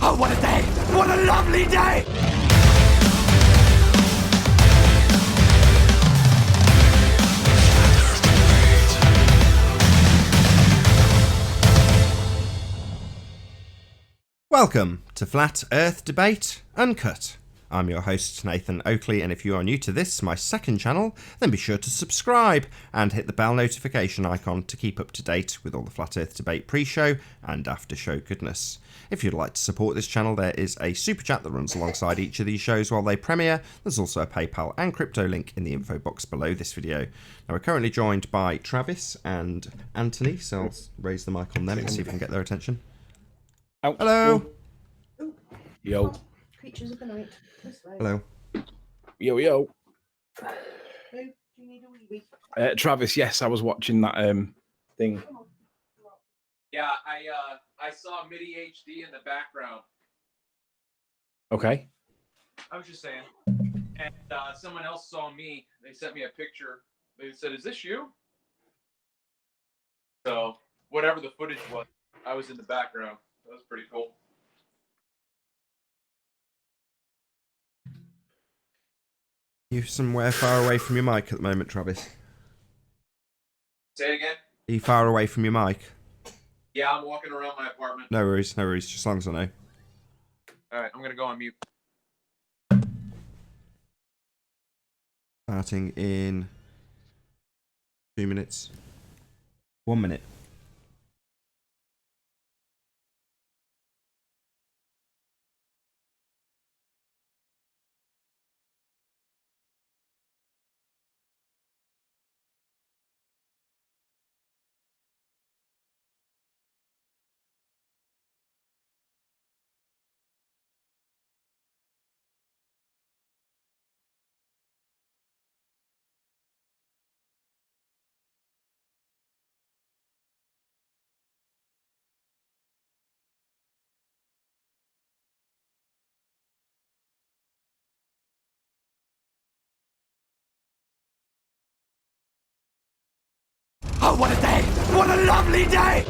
Oh, what a day! What a lovely day! Welcome to Flat Earth Debate Uncut. I'm your host, Nathan Oakley, and if you are new to this, my second channel, then be sure to subscribe and hit the bell notification icon to keep up to date with all the Flat Earth Debate pre-show and after-show goodness. If you'd like to support this channel, there is a super chat that runs alongside each of these shows while they premiere. There's also a PayPal and crypto link in the info box below this video. Now, we're currently joined by Travis and Anthony, so I'll raise the mic on them and see if we can get their attention. Oh. Hello. Oh. Yo. Creatures of the night. This way. Hello. Yo, yo. Oh, do you need a wee wee? Travis, yes, I was watching that thing. Yeah, I saw MIDI HD in the background. Okay. I was just saying. And someone else saw me. They sent me a picture. They said, "Is this you?" So whatever the footage was, I was in the background. That was pretty cool. You somewhere far away from your mic at the moment, Travis? Say it again. Are you far away from your mic? Yeah, I'm walking around my apartment. No worries, just as long as I know. All right, I'm gonna go on mute. Starting in 2 minutes. 1 minute. Oh, what a day! What a lovely day!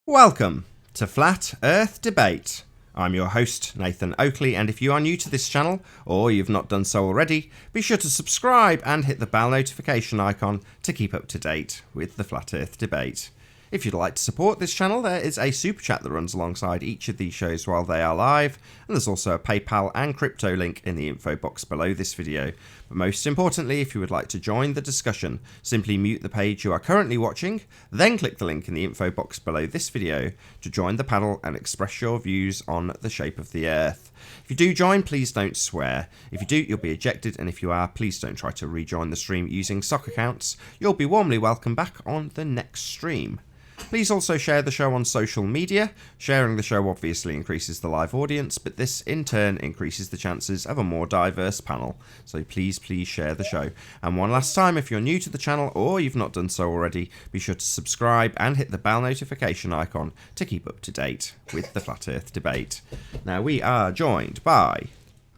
Welcome to Flat Earth Debate. I'm your host, Nathan Oakley, and if you are new to this channel, or you've not done so already, be sure to subscribe and hit the bell notification icon to keep up to date with the Flat Earth Debate. If you'd like to support this channel, there is a super chat that runs alongside each of these shows while they are live, and there's also a PayPal and crypto link in the info box below this video. But most importantly, if you would like to join the discussion, simply mute the page you are currently watching, then click the link in the info box below this video to join the panel and express your views on the shape of the Earth. If you do join, please don't swear. If you do, you'll be ejected, and if you are, please don't try to rejoin the stream using sock accounts. You'll be warmly welcome back on the next stream. Please also share the show on social media. Sharing the show obviously increases the live audience, but this in turn increases the chances of a more diverse panel. So please share the show. And one last time, if you're new to the channel or you've not done so already, be sure to subscribe and hit the bell notification icon to keep up to date with the Flat Earth Debate. Now we are joined by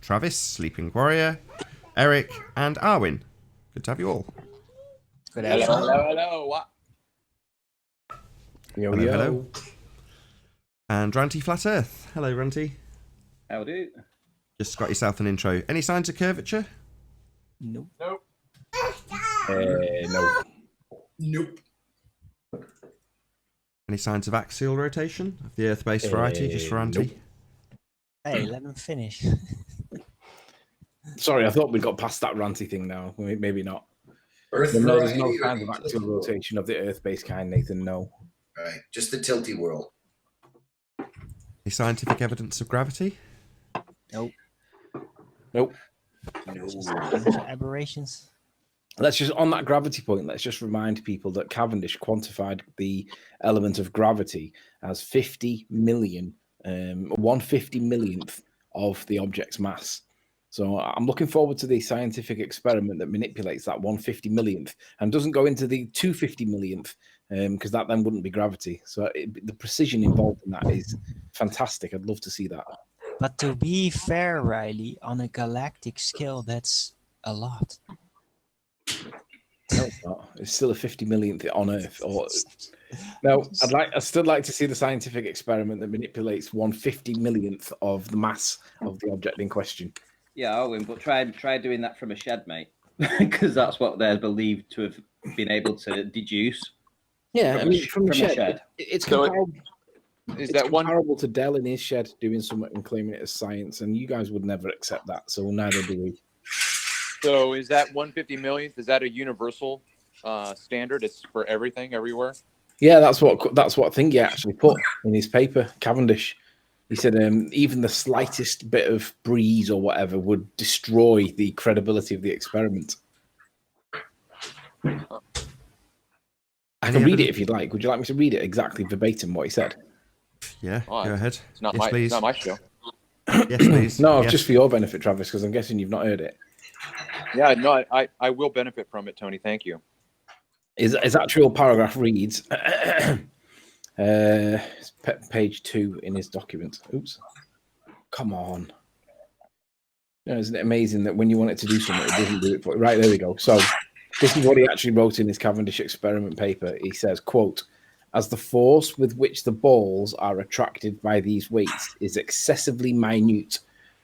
Travis, Sleeping Warrior, Eric, and Arwin. Good to have you all. Good hello. What? Yo, hello, yo. hello. And Ranty Flat Earth. Hello, Ranty. Howdy. Just got yourself an intro. Any signs of curvature? Nope. Nope. No. Nope. Any signs of axial rotation of the Earth-based variety, just for Ranty? Nope. Hey, let them finish. Sorry, I thought we got past that ranty thing now. Maybe not. Earth There's variety no or kind of the actual tilty world? rotation of the Earth-based kind, Nathan. No. Right, just the tilty world. Any scientific evidence of gravity? Nope. Nope. Just aberrations. Let's just, on that gravity point, let's just remind people that Cavendish quantified the element of gravity as 50 million, 150 millionth of the object's mass. So I'm looking forward to the scientific experiment that manipulates that 150 millionth and doesn't go into the 250 millionth, because that then wouldn't be gravity. So the precision involved in that is fantastic. I'd love to see that. But to be fair, Riley, on a galactic scale, that's a lot. No, it's not. It's still a 50 millionth on Earth. Or no, I'd still like to see the scientific experiment that manipulates 1/50 millionth of the mass of the object in question. Yeah, I'll win, but try doing that from a shed, mate, because that's what they're believed to have been able to deduce. Yeah, from the shed. shed. It's So comparable. Is It's that one? comparable to Dell in his shed doing something and claiming it as science, and you guys would never accept that, so neither do we. So is that 150 millionth? Is that a universal standard? It's for everything, everywhere. Yeah, that's what Thingy actually put in his paper, Cavendish. He said even the slightest bit of breeze or whatever would destroy the credibility of the experiment. I can read it if you'd like. Would you like me to read it exactly verbatim what he said? Yeah, Oh, go ahead. It's not Yes, my. please. It's not my show. Yes, please. No, Yes. just for your benefit, Travis, because I'm guessing you've not heard it. Yeah, no, I will benefit from it, Tony. Thank you. His actual paragraph reads, it's page 2 in his document. Oops. Come on. You know, isn't it amazing that when you want it to do something, it doesn't do it for you? Right, there we go. So this is what he actually wrote in his Cavendish experiment paper. He says, quote, as the force with which the balls are attracted by these weights is excessively minute,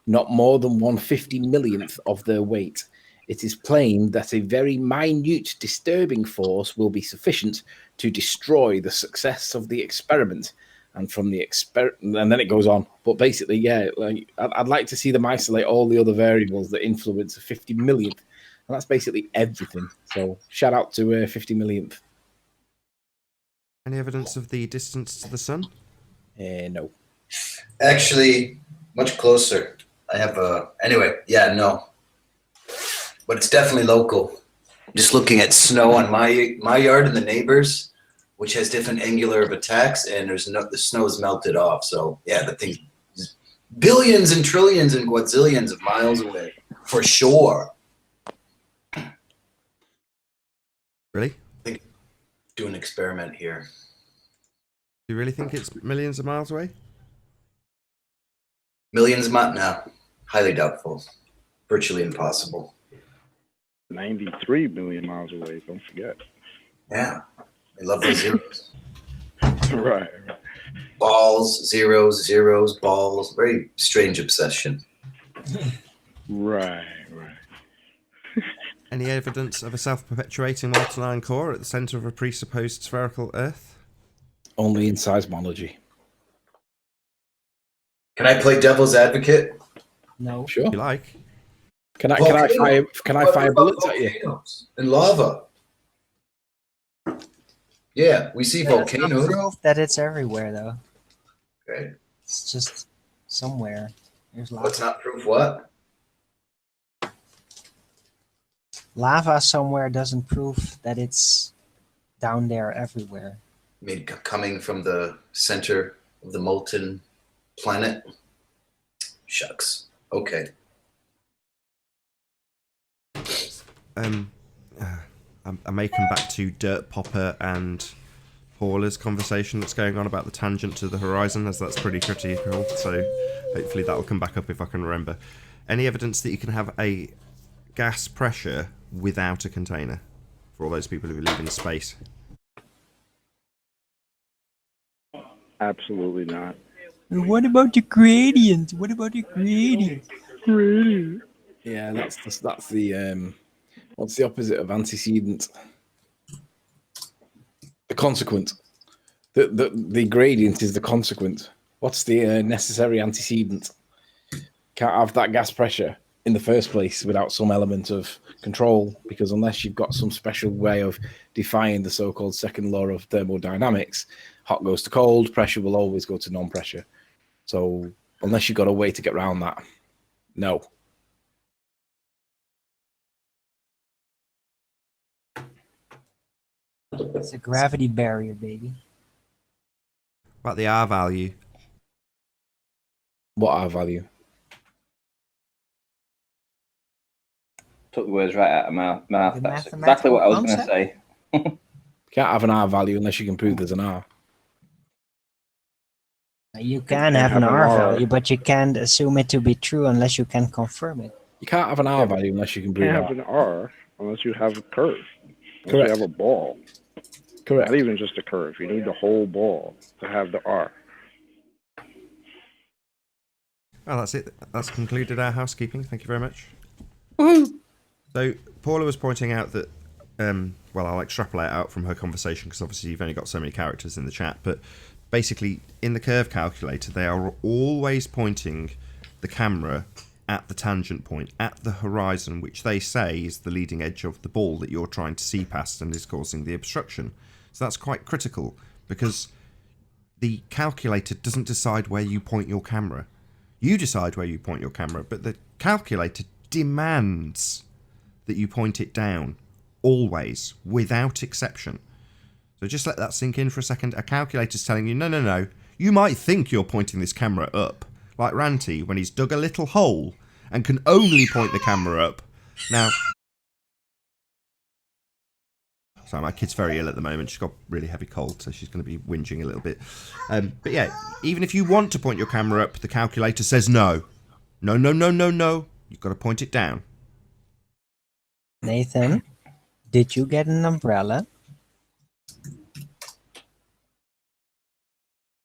not more than 1/50 millionth of their weight, it is plain that a very minute disturbing force will be sufficient to destroy the success of the experiment. And from the and then it goes on. But basically, yeah, like I'd like to see them isolate all the other variables that influence a 50 millionth. And that's basically everything. So shout out to 50 millionth. Any evidence of the distance to the sun? No. Actually, much closer. I have a. Anyway, yeah, no. But it's definitely local. Just looking at snow on my yard and the neighbors, which has different angular of attacks, and the snow is melted off. So yeah, the thing's billions and trillions and quadrillions of miles away for sure. Really? Do an experiment here. Do you really think it's millions of miles away? Millions of miles? No, highly doubtful. Virtually impossible. 93 million miles away. Don't forget. Yeah, I love those zeros. Right. Balls, zeros, zeros, balls. Very strange obsession. Right. Any evidence of a self-perpetuating multi-line core at the centre of a presupposed spherical Earth? Only in seismology. Can I play devil's advocate? No. Sure. If you like. Can I fire bullets at you? Volcanoes and lava. Yeah, we see That's not volcanoes. proof that it's everywhere, though. Okay. It's just somewhere. There's What's lava. not proof what? Lava somewhere doesn't prove that it's down there everywhere. I mean, coming from the center of the molten planet. Shucks. Okay. I may come back to Dirt Popper and Paula's conversation that's going on about the tangent to the horizon, as that's pretty critical, so hopefully that'll come back up if I can remember. Any evidence that you can have a gas pressure without a container for all those people who live in space? Absolutely not. What about the gradient? What about the gradient? Yeah, that's the what's the opposite of antecedent? The consequent. The gradient is the consequent. What's the necessary antecedent? Can't have that gas pressure in the first place without some element of control, because unless you've got some special way of defying the so-called second law of thermodynamics, hot goes to cold, pressure will always go to non-pressure. So unless you've got a way to get around that, no. It's a gravity barrier, baby. About the R value? What R value? Took the words right out of my mouth. The That's exactly what I was going to say. Can't have an R value unless you can prove there's an R. You can have an R value, but you can't assume it to be true unless you can confirm it. You can't have an R value unless you can You prove can't have that. an R unless you have a curve. Unless Correct. you have a ball. Correct. Not even just a curve. You need the whole ball to have the R. Well, that's it. That's concluded our housekeeping. Thank you very much. Woohoo! So Paula was pointing out that, well, I'll extrapolate out from her conversation because obviously you've only got so many characters in the chat, but basically in the curve calculator, they are always pointing the camera at the tangent point, at the horizon, which they say is the leading edge of the ball that you're trying to see past and is causing the obstruction. So that's quite critical because the calculator doesn't decide where you point your camera. You decide where you point your camera, but the calculator demands that you point it down, always, without exception. So just let that sink in for a second. A calculator's telling you, no, you might think you're pointing this camera up, like Ranty when he's dug a little hole and can only point the camera up. Now, sorry, my kid's very ill at the moment. She's got a really heavy cold, so she's going to be whinging a little bit. But yeah, even if you want to point your camera up, the calculator says no. No. You've got to point it down. Nathan, did you get an umbrella?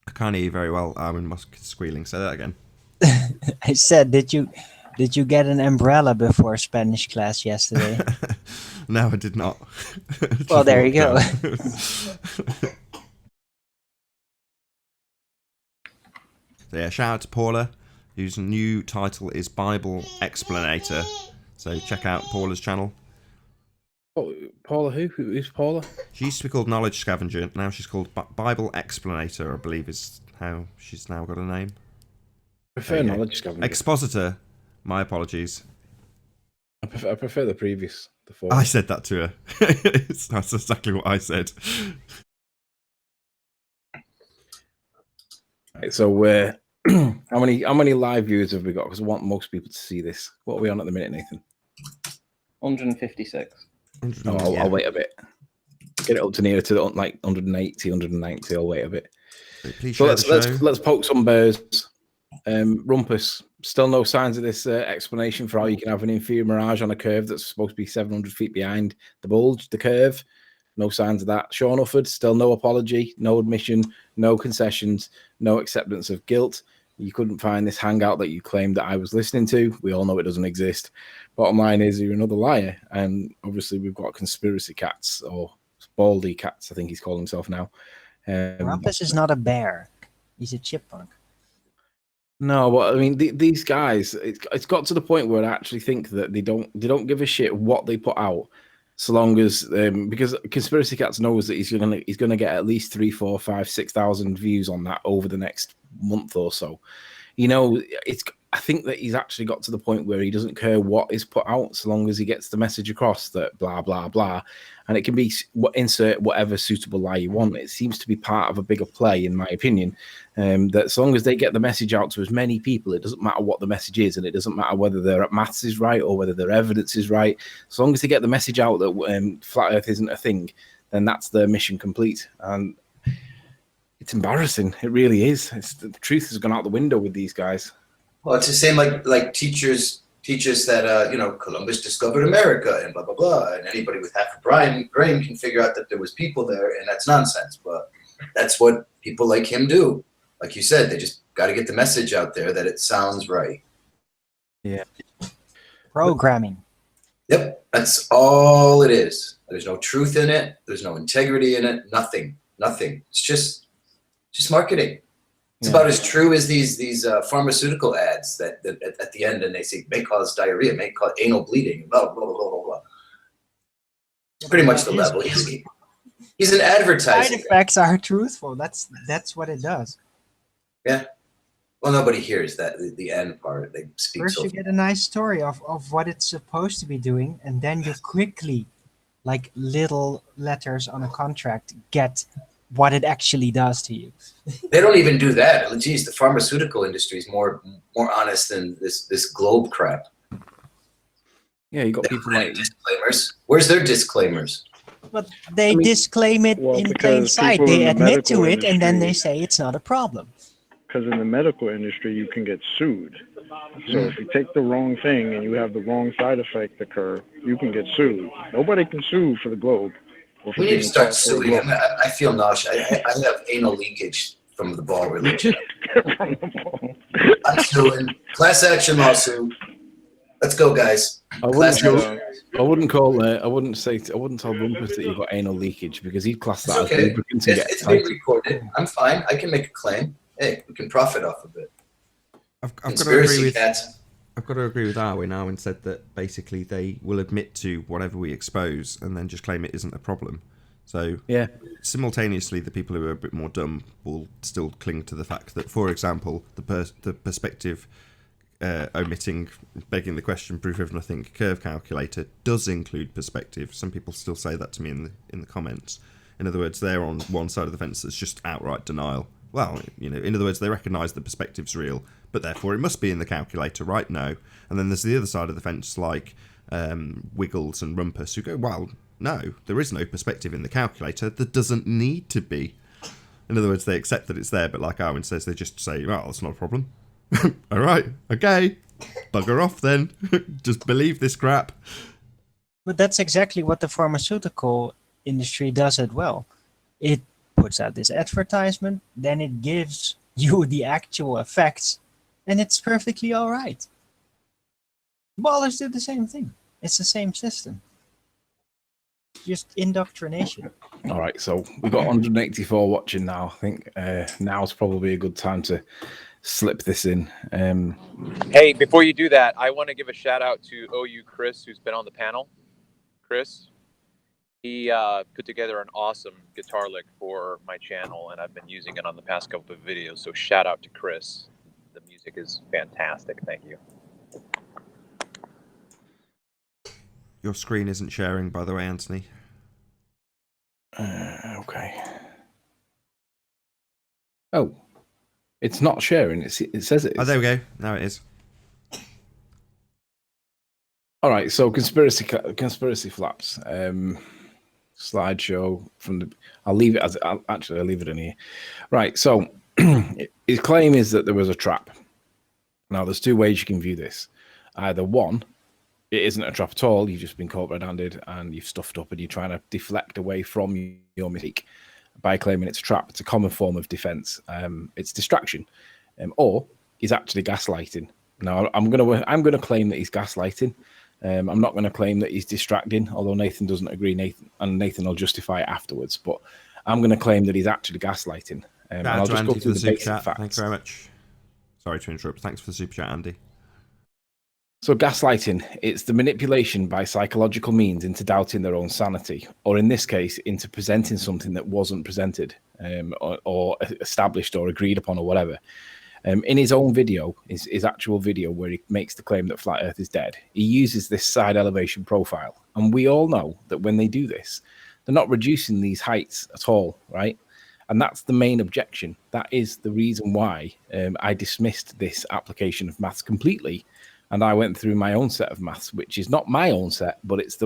I can't hear you very well. Armin was squealing. Say that again. I said, did you get an umbrella before Spanish class yesterday? No, I did not. Well, there you go. So yeah, shout out to Paula, whose new title is Bible Explanator. So check out Paula's channel. Oh, Paula who? Who's Paula? She used to be called Knowledge Scavenger. Now she's called Bible Explanator, I believe is how she's now got a name. I prefer Knowledge Scavenger. Expositor. My apologies. I prefer the previous. The four. I said that to her. That's exactly what I said. Right, so how many live viewers have we got? Because I want most people to see this. What are we on at the minute, Nathan? 156. No, I'll wait a bit. Get it up to nearer to the, like 180, 190. I'll wait a bit. Please So share the show. let's poke some bears. Rumpus. Still no signs of this explanation for how you can have an inferior mirage on a curve that's supposed to be 700 feet behind the bulge, the curve. No signs of that. Sean Ufford, still no apology, no admission, no concessions, no acceptance of guilt. You couldn't find this hangout that you claimed that I was listening to. We all know it doesn't exist. Bottom line is you're another liar. And obviously we've got conspiracy cats, or Baldy cats, I think he's calling himself now. Rumpus is not a bear. He's a chipmunk. No, but I mean, these guys, it's got to the point where I actually think that they don't give a shit what they put out, so long as because Conspiracy Cats knows that he's gonna get at least 3, 4, 5, 6,000 views on that over the next month or so. You know, I think that he's actually got to the point where he doesn't care what is put out, so long as he gets the message across that blah blah blah, and it can be insert whatever suitable lie you want. It seems to be part of a bigger play, in my opinion. That so long as they get the message out to as many people, it doesn't matter what the message is, and it doesn't matter whether their maths is right or whether their evidence is right. As long as they get the message out that flat Earth isn't a thing, then that's their mission complete. And it's embarrassing. It really is. The truth has gone out the window with these guys. Well, it's the same like teachers teach us that Columbus discovered America and blah blah blah, and anybody with half a brain can figure out that there was people there, and that's nonsense. But that's what people like him do. Like you said, they just got to get the message out there that it sounds right. Yeah. Programming. Yep, that's all it is. There's no truth in it. There's no integrity in it. Nothing. It's just marketing. It's about as true as these pharmaceutical ads that at the end, and they say may cause diarrhea, may cause anal bleeding, blah blah blah blah blah. It's pretty much the level. He's an advertising. Side effects are truthful. That's what it does. Yeah. Well, nobody hears that the end part. They speak First, so you get a nice story of what it's supposed to be doing, and then you quickly, like little letters on a contract, get what it actually does to you. They don't even do that. Geez, the pharmaceutical industry is more honest than this globe crap. Yeah, you got people like disclaimers. Where's their disclaimers? But they disclaim it in plain because sight. people in They the admit to medical it, and then they industry- say it's not a problem. because in the medical industry, you can get sued. So if you take the wrong thing and you have the wrong side effect occur, you can get sued. Nobody can sue for the globe. Or for We need to being start taught for a suing. globe. I feel nauseous. I have anal leakage from the ball religion. From the ball. I'm suing. Class action lawsuit. Let's go, guys. I wouldn't Class go. action. I wouldn't call. I wouldn't tell Rumpus that you've got anal leakage because he'd class It's that okay. as lubricant and get It's being excited. recorded. I'm fine. I can make a claim. Hey, we can profit off of it. I've got to Conspiracy agree with cats. I've got to agree with Arwin. Arwin said that basically they will admit to whatever we expose and then just claim it isn't a problem. So Yeah. simultaneously, the people who are a bit more dumb will still cling to the fact that, for example, the perspective omitting, begging the question, proof of nothing curve calculator does include perspective. Some people still say that to me in the comments. In other words, they're on one side of the fence that's just outright denial. Well, in other words, they recognise the perspective's real, but therefore it must be in the calculator, right? No. And then there's the other side of the fence, like Wiggles and Rumpus, who go, well, no, there is no perspective in the calculator. There doesn't need to be. In other words, they accept that it's there, but like Arwin says, they just say, well, it's not a problem. All right, okay, bugger off then. Just believe this crap. But that's exactly what the pharmaceutical industry does as well. It puts out this advertisement, then it gives you the actual effects, and it's perfectly all right. Ballers do the same thing. It's the same system. Just indoctrination. All right, so we've got 184 watching now. I think now's probably a good time to slip this in. Hey, before you do that, I want to give a shout out to OU Chris, who's been on the panel. Chris, he put together an awesome guitar lick for my channel, and I've been using it on the past couple of videos. So shout out to Chris. The music is fantastic. Thank you. Your screen isn't sharing, by the way, Anthony. Okay. Oh, it's not sharing. It says it is. Oh, there we go. Now it is. All right. So conspiracy flaps. Slideshow from the. I'll leave it as. I'll leave it in here. Right. So his claim is that there was a trap. Now, there's two ways you can view this. Either one, it isn't a trap at all. You've just been caught red-handed and you've stuffed up and you're trying to deflect away from your mistake by claiming it's a trap. It's a common form of defense. It's distraction, or he's actually gaslighting. Now, I'm gonna claim that he's gaslighting. I'm not going to claim that he's distracting, although Nathan doesn't agree. Nathan will justify it afterwards. But I'm going to claim that he's actually gaslighting. And I'll just go through the basic facts. Thank you very much. Sorry to interrupt. Thanks for the super chat, Andy. So gaslighting, it's the manipulation by psychological means into doubting their own sanity, or in this case, into presenting something that wasn't presented, or established or agreed upon or whatever. In his own video, his actual video where he makes the claim that flat Earth is dead, he uses this side elevation profile. And we all know that when they do this, they're not reducing these heights at all, right? And that's the main objection. That is the reason why I dismissed this application of maths completely. And I went through my own set of maths, which is not my own set, but it's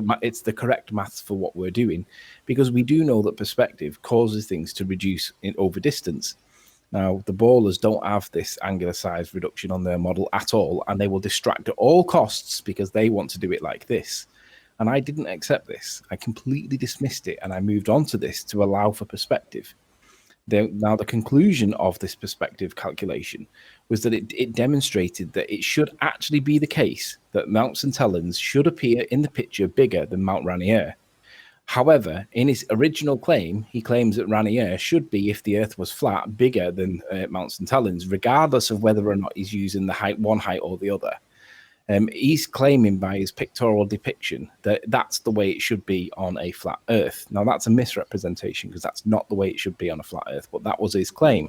the correct maths for what we're doing, because we do know that perspective causes things to reduce over distance. Now, the ballers don't have this angular size reduction on their model at all, and they will distract at all costs because they want to do it like this. And I didn't accept this. I completely dismissed it, and I moved on to this to allow for perspective. Now, the conclusion of this perspective calculation was that it demonstrated that it should actually be the case that Mount St. Helens should appear in the picture bigger than Mount Rainier. However, in his original claim, he claims that Rainier should be, if the Earth was flat, bigger than Mount St. Helens, regardless of whether or not he's using the height, one height or the other. He's claiming by his pictorial depiction that that's the way it should be on a flat Earth. Now, that's a misrepresentation because that's not the way it should be on a flat Earth, but that was his claim.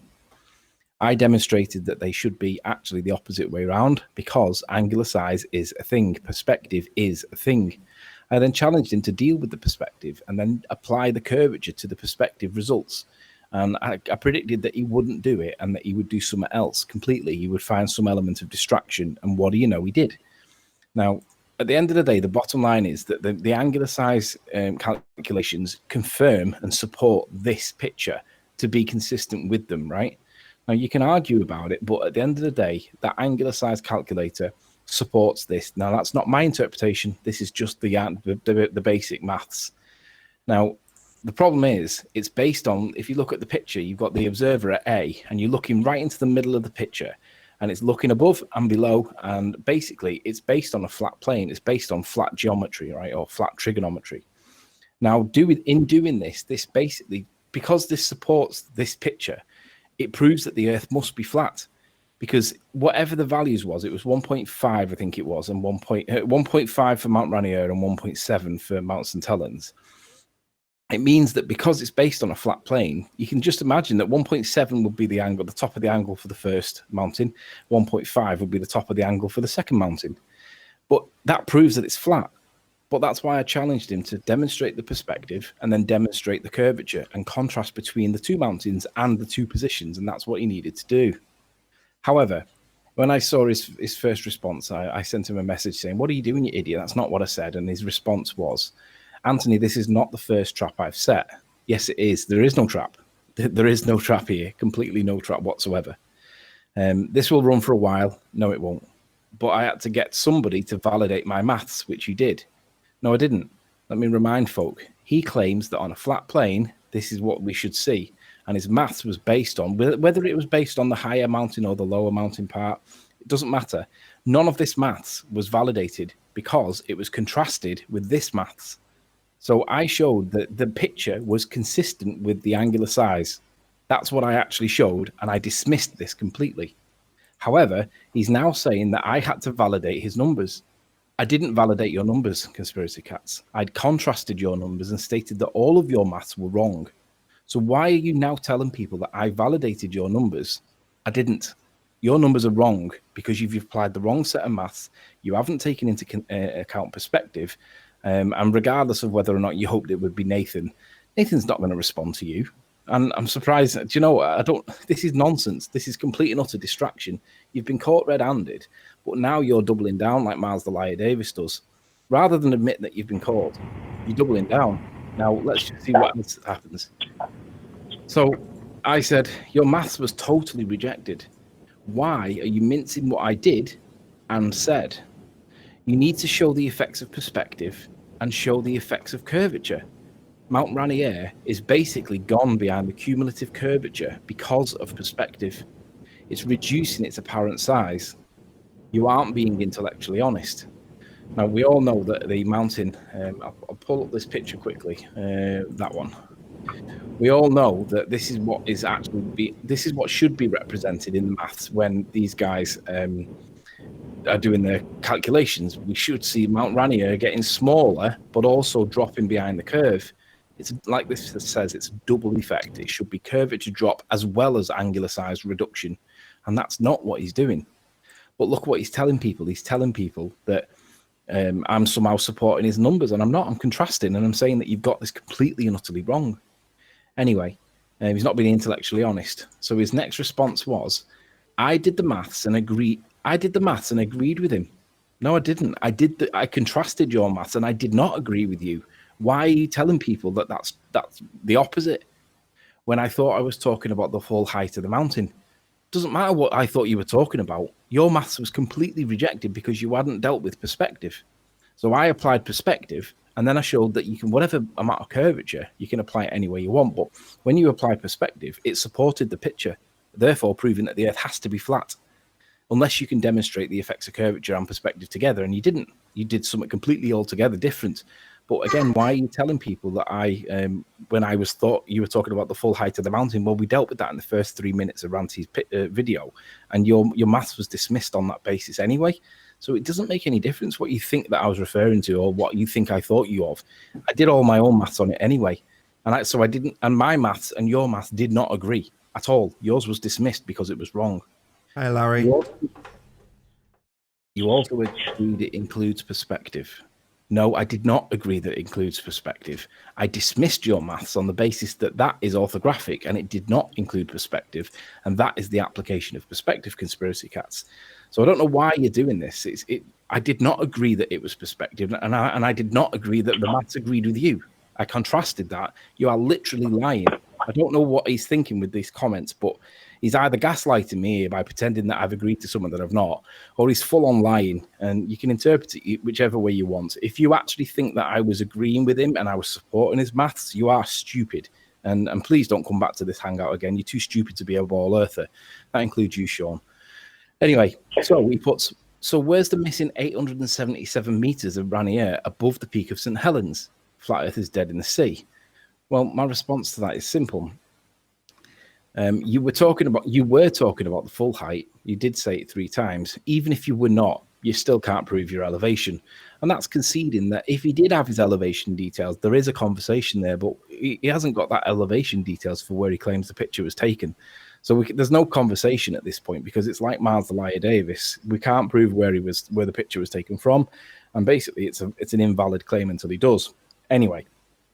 I demonstrated that they should be actually the opposite way around because angular size is a thing, perspective is a thing. I then challenged him to deal with the perspective and then apply the curvature to the perspective results. And I predicted that he wouldn't do it and that he would do something else completely. He would find some element of distraction. And what do you know? He did. Now, at the end of the day, the bottom line is that the angular size calculations confirm and support this picture to be consistent with them, right? Now, you can argue about it, but at the end of the day, that angular size calculator supports this. Now, that's not my interpretation. This is just the basic maths. Now, the problem is it's based on, if you look at the picture, you've got the observer at A, and you're looking right into the middle of the picture, and it's looking above and below, and basically it's based on a flat plane. It's based on flat geometry, right, or flat trigonometry. Now, in doing this basically, because this supports this picture, it proves that the Earth must be flat, because whatever the values was, it was 1.5, I think it was, and 1.5 for Mount Rainier and 1.7 for Mount St. Helens. It means that because it's based on a flat plane, you can just imagine that 1.7 would be the angle, the top of the angle for the first mountain. 1.5 would be the top of the angle for the second mountain. But that proves that it's flat. But that's why I challenged him to demonstrate the perspective and then demonstrate the curvature and contrast between the two mountains and the two positions. And that's what he needed to do. However, when I saw his first response, I sent him a message saying, "What are you doing, you idiot? That's not what I said." And his response was, "Anthony, this is not the first trap I've set." Yes, it is. There is no trap. There is no trap here. Completely no trap whatsoever. This will run for a while. No, it won't. But I had to get somebody to validate my maths, which you did. No, I didn't. Let me remind folk. He claims that on a flat plane, this is what we should see. And his maths was based on, whether it was based on the higher mountain or the lower mountain part, it doesn't matter. None of this maths was validated because it was contrasted with this maths. So I showed that the picture was consistent with the angular size. That's what I actually showed, and I dismissed this completely. However, he's now saying that I had to validate his numbers. I didn't validate your numbers, Conspiracy Cats. I'd contrasted your numbers and stated that all of your maths were wrong. So why are you now telling people that I validated your numbers? I didn't. Your numbers are wrong because you've applied the wrong set of maths. You haven't taken into account perspective. And regardless of whether or not you hoped it would be Nathan, Nathan's not going to respond to you. And I'm surprised. Do you know what? This is nonsense. This is complete and utter distraction. You've been caught red-handed, but now you're doubling down like Miles the Liar Davis does. Rather than admit that you've been caught, you're doubling down. Now, let's just see what happens. So I said, your maths was totally rejected. Why are you mincing what I did and said? You need to show the effects of perspective and show the effects of curvature. Mount Rainier is basically gone behind the cumulative curvature because of perspective. It's reducing its apparent size. You aren't being intellectually honest. Now, we all know that the mountain, I'll pull up this picture quickly, that one. We all know that this is what is this is what should be represented in the maths when these guys are doing their calculations. We should see Mount Rainier getting smaller, but also dropping behind the curve. It's like this says, it's a double effect. It should be curvature drop as well as angular size reduction. And that's not what he's doing. But look what he's telling people. He's telling people that I'm somehow supporting his numbers, and I'm not. I'm contrasting, and I'm saying that you've got this completely and utterly wrong. Anyway, he's not being intellectually honest. So his next response was, I did the maths and agreed with him. No, I didn't. I contrasted your maths, and I did not agree with you. Why are you telling people that that's the opposite? When I thought I was talking about the full height of the mountain. Doesn't matter what I thought you were talking about. Your maths was completely rejected because you hadn't dealt with perspective. So I applied perspective, and then I showed that you can, whatever amount of curvature, you can apply it any way you want. But when you apply perspective, it supported the picture, therefore proving that the Earth has to be flat. Unless you can demonstrate the effects of curvature and perspective together, and you didn't. You did something completely altogether different. But again, why are you telling people that when I thought you were talking about the full height of the mountain? Well, we dealt with that in the first 3 minutes of Ranty's video, and your maths was dismissed on that basis anyway. So it doesn't make any difference what you think that I was referring to or what you think I thought you of. I did all my own maths on it anyway, and my maths and your maths did not agree at all. Yours was dismissed because it was wrong. Hi, Larry. You also agreed it includes perspective. No, I did not agree that it includes perspective. I dismissed your maths on the basis that that is orthographic and it did not include perspective. And that is the application of perspective, Conspiracy Cats. So I don't know why you're doing this. I did not agree that it was perspective. And I did not agree that the maths agreed with you. I contrasted that. You are literally lying. I don't know what he's thinking with these comments, but He's either gaslighting me by pretending that I've agreed to something that I've not, or he's full on lying. And you can interpret it whichever way you want. If you actually think that I was agreeing with him and I was supporting his maths, you are stupid. And please don't come back to this hangout again. You're too stupid to be a ball earther. That includes you, Sean. Anyway, so he puts, so where's the missing 877 meters of Ranier above the peak of St. Helens? Flat Earth is dead in the sea. Well, my response to that is simple. You were talking about the full height. You did say it 3 times. Even if you were not, you still can't prove your elevation. And that's conceding that if he did have his elevation details, there is a conversation there, but he hasn't got that elevation details for where he claims the picture was taken. So there's no conversation at this point, because it's like Miles the Liar Davis. We can't prove where the picture was taken from. And basically it's an invalid claim until he does. Anyway,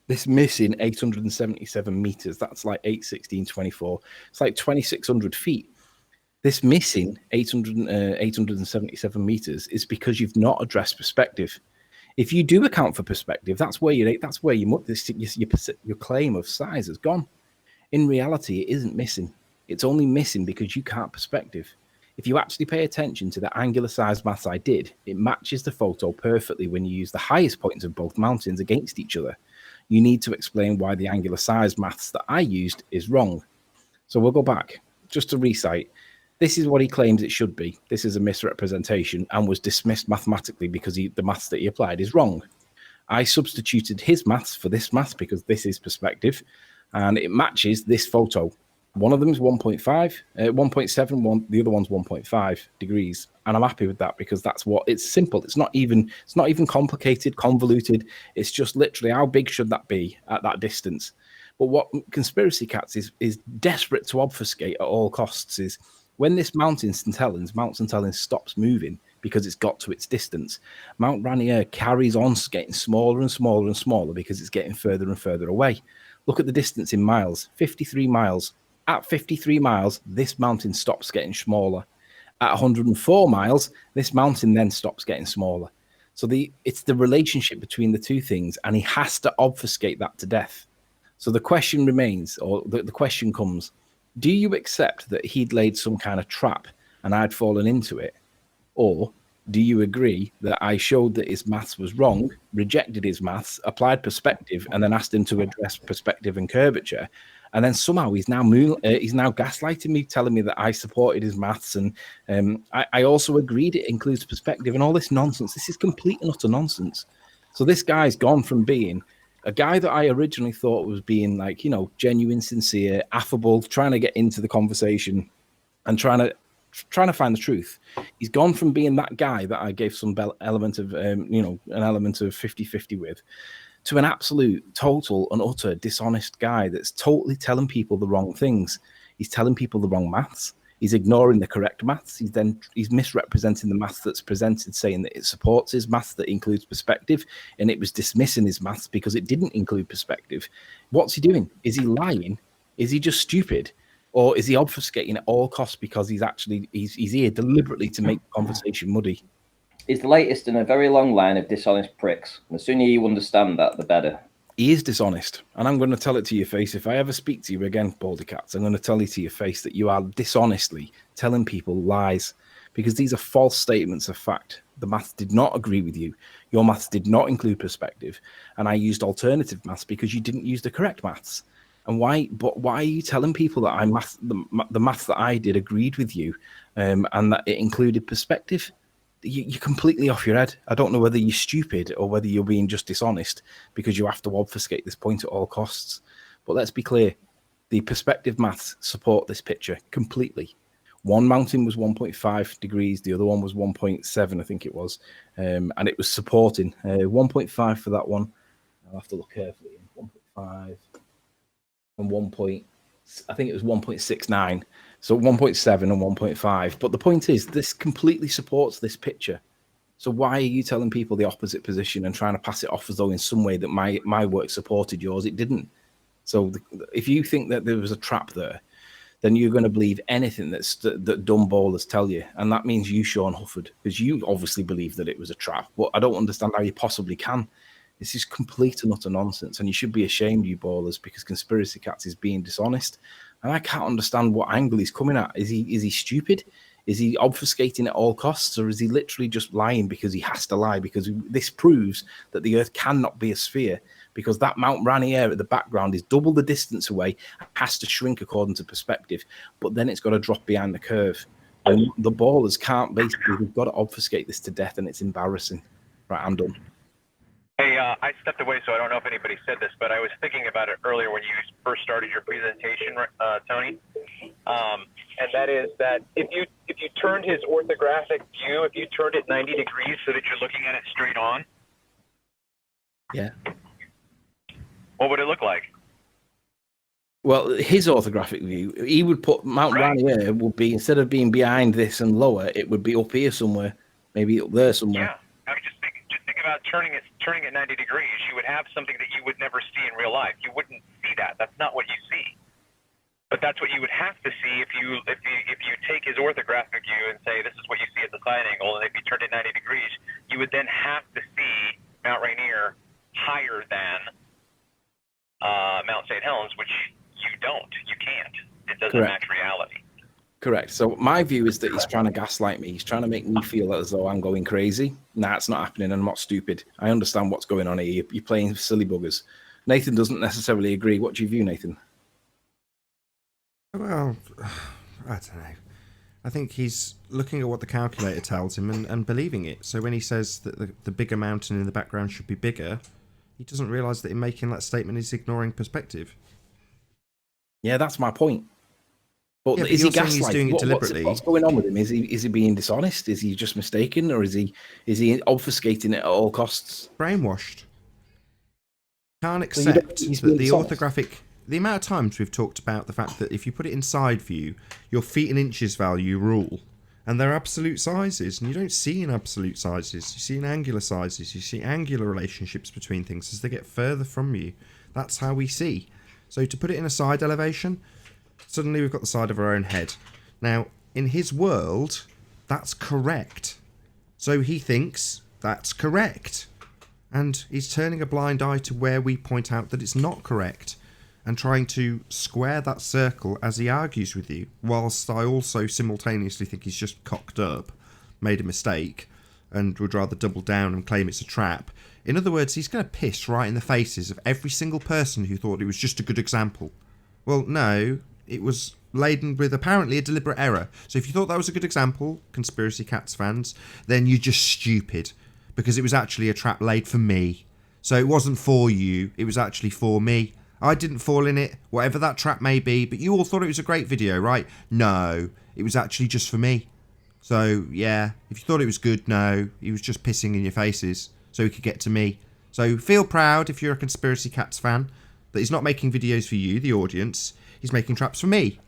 this missing 877 meters, that's like 816.24. It's like 2,600 feet. This missing 877 meters is because you've not addressed perspective. If you do account for perspective, that's where your claim of size has gone. In reality, it isn't missing. It's only missing because you can't perspective. If you actually pay attention to the angular size maths I did, it matches the photo perfectly when you use the highest points of both mountains against each other. You need to explain why the angular size maths that I used is wrong. So we'll go back just to recite. This is what he claims it should be. This is a misrepresentation and was dismissed mathematically because the maths that he applied is wrong. I substituted his maths for this maths because this is perspective, and it matches this photo. One of them is 1.7, the other one's 1.5 degrees. And I'm happy with that because it's simple. It's not even complicated, convoluted. It's just literally how big should that be at that distance. But what Conspiracy Cats is desperate to obfuscate at all costs is when this Mount St. Helens stops moving because it's got to its distance, Mount Rainier carries on getting smaller and smaller and smaller because it's getting further and further away. Look at the distance in miles, 53 miles. At 53 miles, this mountain stops getting smaller. At 104 miles, this mountain then stops getting smaller. So it's the relationship between the two things, and he has to obfuscate that to death. So the question remains, or the question comes, do you accept that he'd laid some kind of trap and I'd fallen into it? Or do you agree that I showed that his maths was wrong, rejected his maths, applied perspective, and then asked him to address perspective and curvature? And then somehow he's now gaslighting me, telling me that I supported his maths. And I also agreed it includes perspective and all this nonsense. This is complete and utter nonsense. So this guy's gone from being a guy that I originally thought was being like, genuine, sincere, affable, trying to get into the conversation and trying to find the truth. He's gone from being that guy that I gave some element of, an element of 50-50 with, to an absolute, total and utter dishonest guy that's totally telling people the wrong things. He's telling people the wrong maths. He's ignoring the correct maths. He's misrepresenting the maths that's presented, saying that it supports his maths that includes perspective, and it was dismissing his maths because it didn't include perspective. What's he doing? Is he lying? Is he just stupid? Or is he obfuscating at all costs because he's here deliberately to make the conversation muddy? He's the latest in a very long line of dishonest pricks. The sooner you understand that, the better. He is dishonest, and I'm going to tell it to your face. If I ever speak to you again, Baldy Cats, I'm going to tell you to your face that you are dishonestly telling people lies, because these are false statements of fact. The maths did not agree with you. Your maths did not include perspective, and I used alternative maths because you didn't use the correct maths. And why are you telling people that the maths that I did agreed with you, and that it included perspective? You're completely off your head. I don't know whether you're stupid or whether you're being just dishonest because you have to obfuscate this point at all costs. But let's be clear. The perspective maths support this picture completely. One mountain was 1.5 degrees. The other one was 1.7, I think it was. And it was supporting 1.5 for that one. I'll have to look carefully. 1.5 and I think it was 1.69. So 1.7 and 1.5. But the point is, this completely supports this picture. So why are you telling people the opposite position and trying to pass it off as though in some way that my work supported yours? It didn't. So if you think that there was a trap there, then you're going to believe anything that dumb ballers tell you. And that means you, Sean Hufford, because you obviously believe that it was a trap. But I don't understand how you possibly can. This is complete and utter nonsense. And you should be ashamed, you ballers, because Conspiracy Cats is being dishonest. And I can't understand what angle he's coming at. Is he stupid? Is he obfuscating at all costs, or is he literally just lying because he has to lie? Because this proves that the Earth cannot be a sphere, because that Mount Rainier at the background is double the distance away, has to shrink according to perspective, but then it's got to drop behind the curve. And the ballers can't basically, we've got to obfuscate this to death, and it's embarrassing. Right, I'm done. Hey, I stepped away, so I don't know if anybody said this, but I was thinking about it earlier when you first started your presentation, Tony. And that is that if you turned his orthographic view, if you turned it 90 degrees so that you're looking at it straight on, Yeah. what would it look like? Well, his orthographic view, he would put Mount Rainier would be, instead of being behind this and lower, it would be up here somewhere, maybe up there somewhere. Yeah. I mean, just think about turning it 90 degrees. You would have something that you would never see in real life. You wouldn't see that. That's not what you see. But that's what you would have to see if you take his orthographic view and say this is what you see at the side angle, and if you turned it 90 degrees, you would then have to see Mount Rainier higher than Mount St. Helens, which you don't. You can't. It doesn't match reality. Correct. So my view is that he's trying to gaslight me. He's trying to make me feel as though I'm going crazy. Nah, it's not happening. I'm not stupid. I understand what's going on here. You're playing silly buggers. Nathan doesn't necessarily agree. What do you view, Nathan? Well, I don't know. I think he's looking at what the calculator tells him and believing it. So when he says that the bigger mountain in the background should be bigger, he doesn't realise that in making that statement he's ignoring perspective. Yeah, that's my point. But yeah, is he gaslighting? He's doing it deliberately. What's going on with him? Is he being dishonest? Is he just mistaken, or is he obfuscating it at all costs? Brainwashed. Can't accept that the orthographic. The amount of times we've talked about the fact that if you put it in side view, your feet and inches value rule, and they're absolute sizes, and you don't see in absolute sizes. You see in angular sizes. You see angular relationships between things as they get further from you. That's how we see. So to put it in a side elevation, suddenly we've got the side of our own head. Now, in his world, that's correct. So he thinks that's correct. And he's turning a blind eye to where we point out that it's not correct, and trying to square that circle as he argues with you, whilst I also simultaneously think he's just cocked up, made a mistake, and would rather double down and claim it's a trap. In other words, he's going to piss right in the faces of every single person who thought it was just a good example. Well, no, it was laden with apparently a deliberate error. So if you thought that was a good example, Conspiracy Cats fans, then you're just stupid, because it was actually a trap laid for me. So it wasn't for you, it was actually for me. I didn't fall in it, whatever that trap may be, but you all thought it was a great video, right? No, it was actually just for me. So, yeah, if you thought it was good, no, he was just pissing in your faces so he could get to me. So feel proud if you're a Conspiracy Cats fan that he's not making videos for you, the audience. He's making traps for me.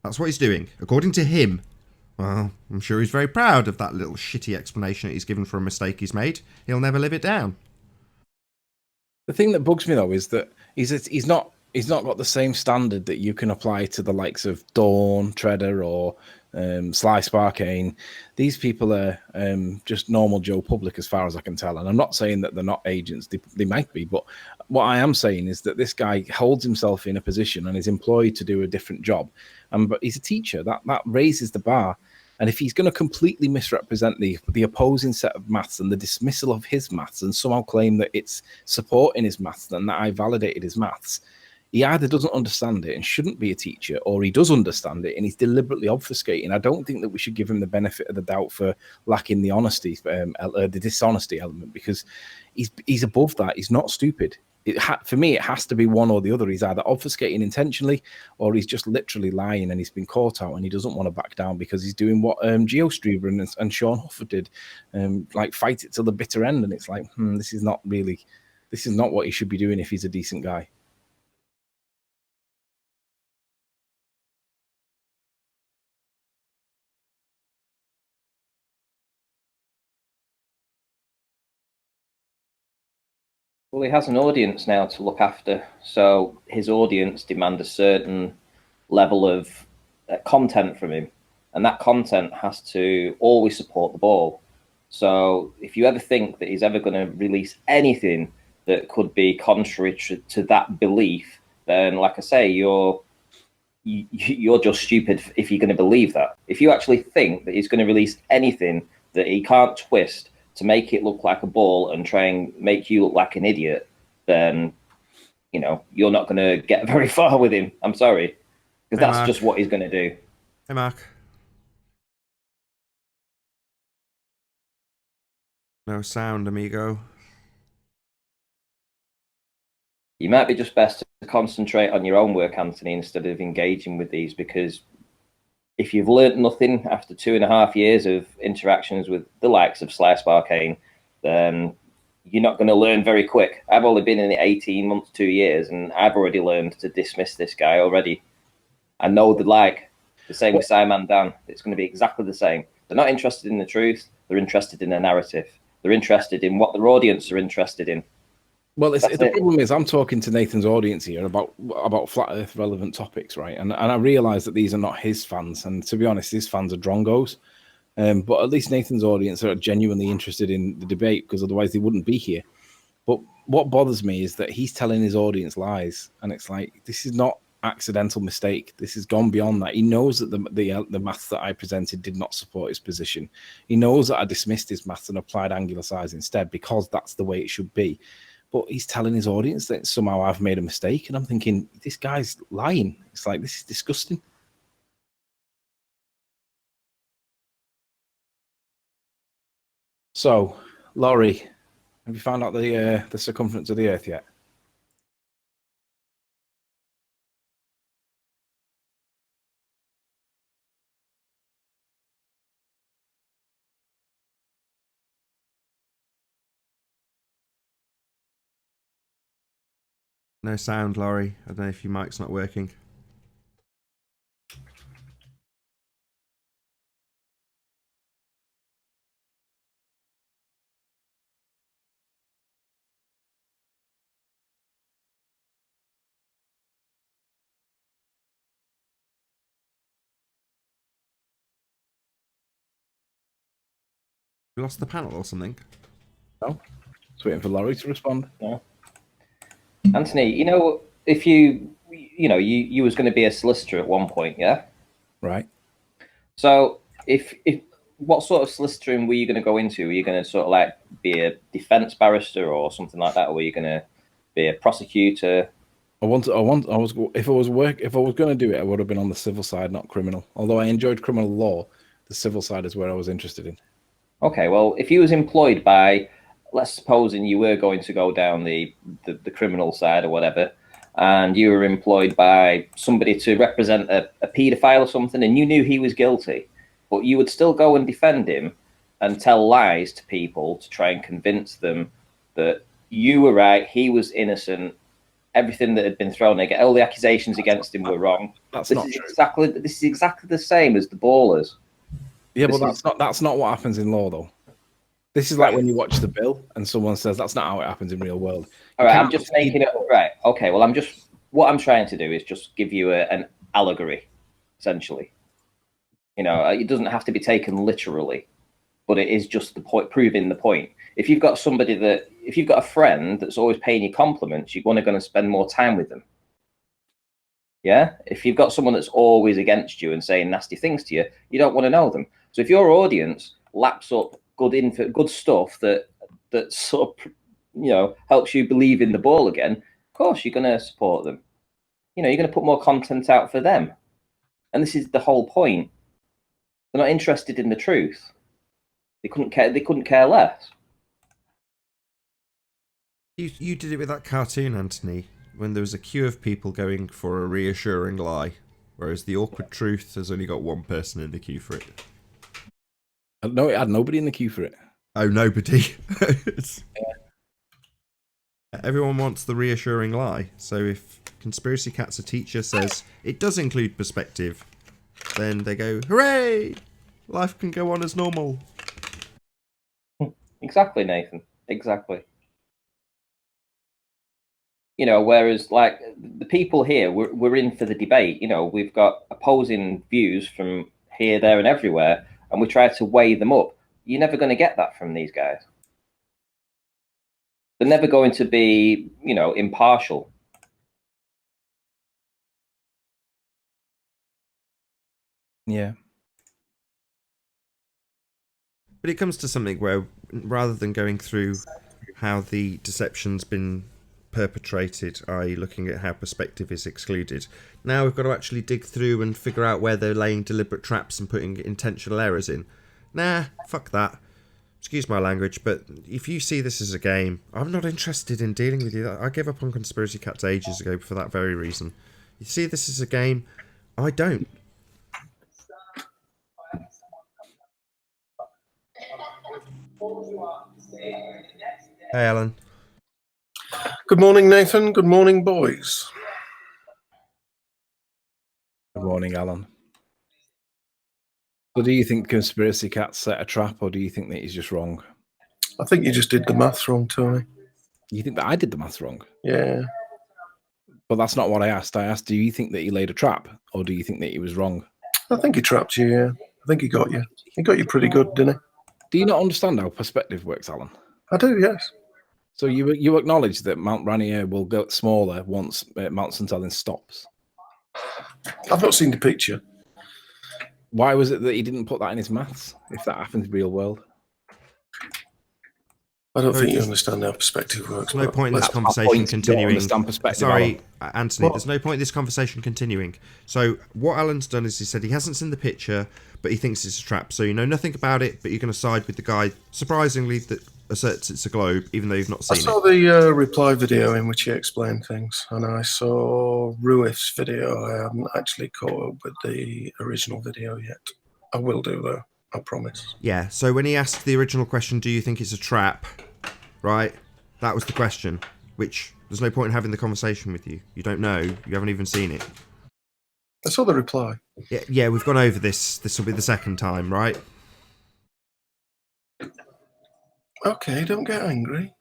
That's what he's doing, according to him. Well, I'm sure he's very proud of that little shitty explanation that he's given for a mistake he's made. He'll never live it down. The thing that bugs me, though, is that he's not got the same standard that you can apply to the likes of Dawn, Treader, or Sly Sparkane. These people are just normal Joe Public, as far as I can tell. And I'm not saying that they're not agents. They might be. But what I am saying is that this guy holds himself in a position and is employed to do a different job. But he's a teacher. That raises the bar. And if he's going to completely misrepresent the opposing set of maths and the dismissal of his maths and somehow claim that it's supporting his maths and that I validated his maths, he either doesn't understand it and shouldn't be a teacher, or he does understand it and he's deliberately obfuscating. I don't think that we should give him the benefit of the doubt for lacking the honesty, the dishonesty element, because he's above that. He's not stupid. For me, it has to be one or the other. He's either obfuscating intentionally, or he's just literally lying and he's been caught out and he doesn't want to back down because he's doing what GeoStreamer and Sean Hoffer did, like fight it till the bitter end. And it's like, this is not what he should be doing if he's a decent guy. Well, he has an audience now to look after, so his audience demand a certain level of content from him, and that content has to always support the ball. So if you ever think that he's ever going to release anything that could be contrary to that belief, then, like I say, you're you're just stupid if you're going to believe that. If you actually think that he's going to release anything that he can't twist to make it look like a ball and try and make you look like an idiot, then, you know, you're not going to get very far with him. I'm sorry. Because Hey, that's Mark. just what he's going to do. Hey, Mark. No sound, amigo. You might be just best to concentrate on your own work, Anthony, instead of engaging with these, because if you've learnt nothing after 2.5 years of interactions with the likes of Slice Arcane, then you're not going to learn very quick. I've only been in it 18 months, 2 years, and I've already learned to dismiss this guy already. I know the same with Simon Dan. It's going to be exactly the same. They're not interested in the truth. They're interested in a narrative. They're interested in what their audience are interested in. Well, the problem is I'm talking to Nathan's audience here about flat Earth relevant topics, right? And I realise that these are not his fans, and to be honest, his fans are drongos. But at least Nathan's audience are genuinely interested in the debate, because otherwise they wouldn't be here. But what bothers me is that he's telling his audience lies, and it's like, this is not accidental mistake. This has gone beyond that. He knows that the maths that I presented did not support his position. He knows that I dismissed his maths and applied angular size instead, because that's the way it should be. But he's telling his audience that somehow I've made a mistake, and I'm thinking, this guy's lying. It's like, this is disgusting. So, Laurie, have you found out the circumference of the Earth yet? No sound, Laurie. I don't know if your mic's not working. We lost the panel or something? No. Just waiting for Laurie to respond. Yeah. Anthony, you know, if you was going to be a solicitor at one point, yeah? Right. So if what sort of soliciting were you going to go into? Were you going to sort of like be a defense barrister or something like that? Or were you going to be a prosecutor? If I was going to do it, I would have been on the civil side, not criminal. Although I enjoyed criminal law, the civil side is where I was interested in. Okay, well, if you was employed by, let's supposing you were going to go down the criminal side or whatever, and you were employed by somebody to represent a paedophile or something, and you knew he was guilty, but you would still go and defend him and tell lies to people to try and convince them that you were right, he was innocent, everything that had been thrown, all the accusations against him were wrong. That's not true. This is exactly the same as the ballers. Yeah, but that's not what happens in law, though. This is like when you watch The Bill and someone says that's not how it happens in real world. All right, I'm just making it right. Okay, well, what I'm trying to do is just give you an allegory, essentially. You know, it doesn't have to be taken literally, but it is just the point, proving the point. If you've got a friend that's always paying you compliments, you're going to spend more time with them. Yeah. If you've got someone that's always against you and saying nasty things to you, you don't want to know them. So if your audience laps up good stuff that sort of, helps you believe in the ball again, of course you're going to support them. You know, you're going to put more content out for them. And this is the whole point. They're not interested in the truth. They couldn't care less. You did it with that cartoon, Anthony, when there was a queue of people going for a reassuring lie, whereas the awkward truth has only got one person in the queue for it. No, it had nobody in the queue for it. Oh, nobody. Everyone wants the reassuring lie. So if Conspiracy Cat's a teacher says it does include perspective, then they go, hooray! Life can go on as normal. Exactly, Nathan. Exactly. You know, whereas like the people here, we're in for the debate. You know, we've got opposing views from here, there, and everywhere, and we try to weigh them up. You're never going to get that from these guys. They're never going to be, impartial. Yeah. But it comes to something where, rather than going through how the deception's been perpetrated, i.e. looking at how perspective is excluded, now we've got to actually dig through and figure out where they're laying deliberate traps and putting intentional errors in. Nah, fuck that. Excuse my language, but if you see this as a game, I'm not interested in dealing with you. I gave up on Conspiracy Cats ages ago for that very reason. You see this as a game, I don't. Hey, Alan. Good morning, Nathan. Good morning, boys. Good morning, Alan. So do you think Conspiracy Cat set a trap, or do you think that he's just wrong? I think you just did the maths wrong, Tony. You think that I did the maths wrong? Yeah. But that's not what I asked. I asked, do you think that he laid a trap, or do you think that he was wrong? I think he trapped you, yeah. I think he got you. He got you pretty good, didn't he? Do you not understand how perspective works, Alan? I do, yes. So you acknowledge that Mount Rainier will get smaller once Mount St. Helens stops? I've not seen the picture. Why was it that he didn't put that in his maths, if that happened in the real world? I don't think you understand how perspective works. There's no point in this conversation continuing. Sorry, Anthony, there's no point in this conversation continuing. So what Alan's done is he said he hasn't seen the picture, but he thinks it's a trap. So you know nothing about it, but you're going to side with the guy, surprisingly, that asserts it's a globe, even though you've not seen it. I saw the reply video in which he explained things, and I saw Ruif's video. I haven't actually caught up with the original video yet. I will do, though. I promise. Yeah, so when he asked the original question, do you think it's a trap, right, that was the question, which there's no point in having the conversation with you. You don't know. You haven't even seen it. I saw the reply. Yeah, we've gone over this. This will be the second time, right? Okay, don't get angry.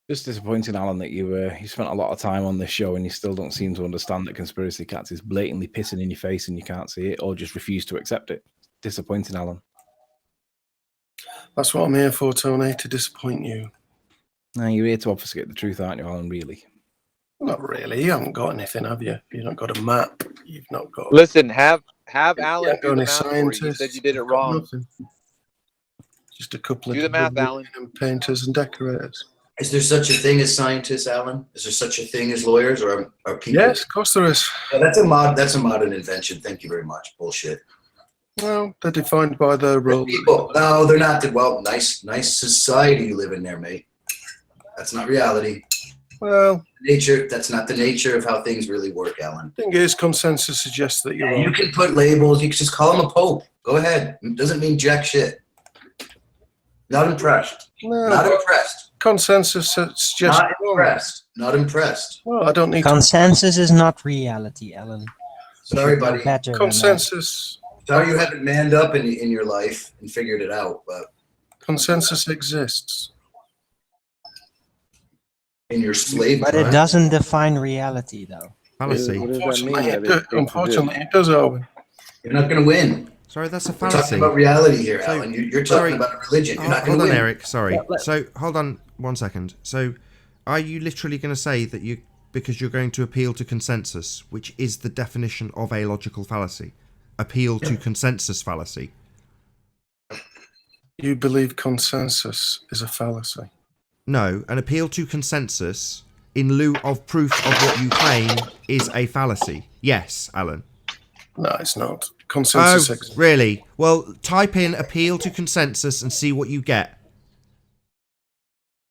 Just disappointing, Alan, that you spent a lot of time on this show and you still don't seem to understand that Conspiracy Cats is blatantly pissing in your face and you can't see it, or just refuse to accept it. Disappointing, Alan. That's what I'm here for, Tony, to disappoint you. No, you're here to obfuscate the truth, aren't you, Alan, really? Not really. You haven't got anything, have you? You've not got a map. You've not got... Listen, have Alan do the math for you. You scientists. said you did it wrong. Nothing. Just a couple Do of the math, Alan. painters and decorators. Is there such a thing as scientists, Alan? Is there such a thing as lawyers or people? Yes, of course there is. Yeah, that's a modern invention. Thank you very much. Bullshit. Well, they're defined by their role. People. No, they're not. Well, nice society you live in there, mate. That's not reality. Well, nature. That's not the nature of how things really work, Alan. Thing is, consensus suggests that you're wrong. You can put labels. You can just call him a pope. Go ahead. It doesn't mean jack shit. Not impressed. No, not impressed. Consensus suggests. Not impressed. Not impressed. Well, I don't need. Consensus is not reality, Alan. Sorry, buddy. Consensus. Sorry you haven't manned up in your life and figured it out, but consensus exists. In your slave But it doesn't define reality, though. Fallacy. Unfortunately, it does, Owen. You're not going to win. Sorry, that's a We're fallacy. talking about reality here, Alan. You're talking about a religion. You're not going to win. Hold on, Eric. Sorry. So, hold on 1 second. So, are you literally going to say that because you're going to appeal to consensus, which is the definition of a logical fallacy, appeal to consensus fallacy? You believe consensus is a fallacy? No, an appeal to consensus in lieu of proof of what you claim is a fallacy. Yes, Alan. No, it's not. Consensus exists. Really? Well, type in appeal to consensus and see what you get.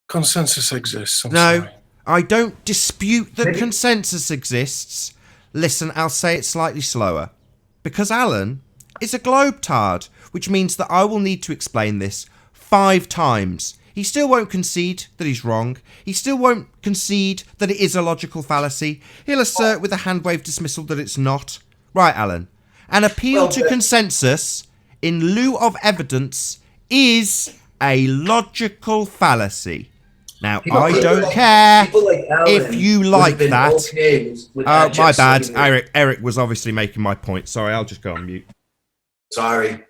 Consensus exists. I'm no, sorry. I don't dispute that consensus exists. Listen, I'll say it slightly slower. Because Alan is a globetard, which means that I will need to explain this 5 times. He still won't concede that he's wrong. He still won't concede that it is a logical fallacy. He'll assert with a hand-wave dismissal that it's not. Right, Alan. An appeal to consensus in lieu of evidence is a logical fallacy. Now, I don't care if you like that. My bad. Eric was obviously making my point. Sorry, I'll just go on mute. Sorry.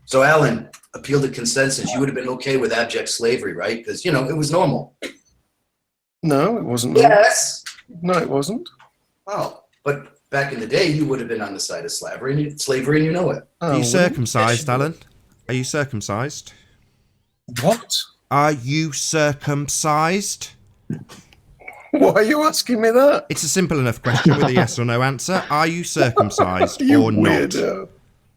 So, Alan, appeal to consensus. You would have been okay with abject slavery, right? Because, you know, it was normal. No, it wasn't. Yes. No, it wasn't. Oh, but back in the day, you would have been on the side of slavery, and you know it. Are you circumcised, Alan? Are you circumcised? What? Are you circumcised? Why are you asking me that? It's a simple enough question with a yes or no answer. Are you circumcised You or not? weirdo.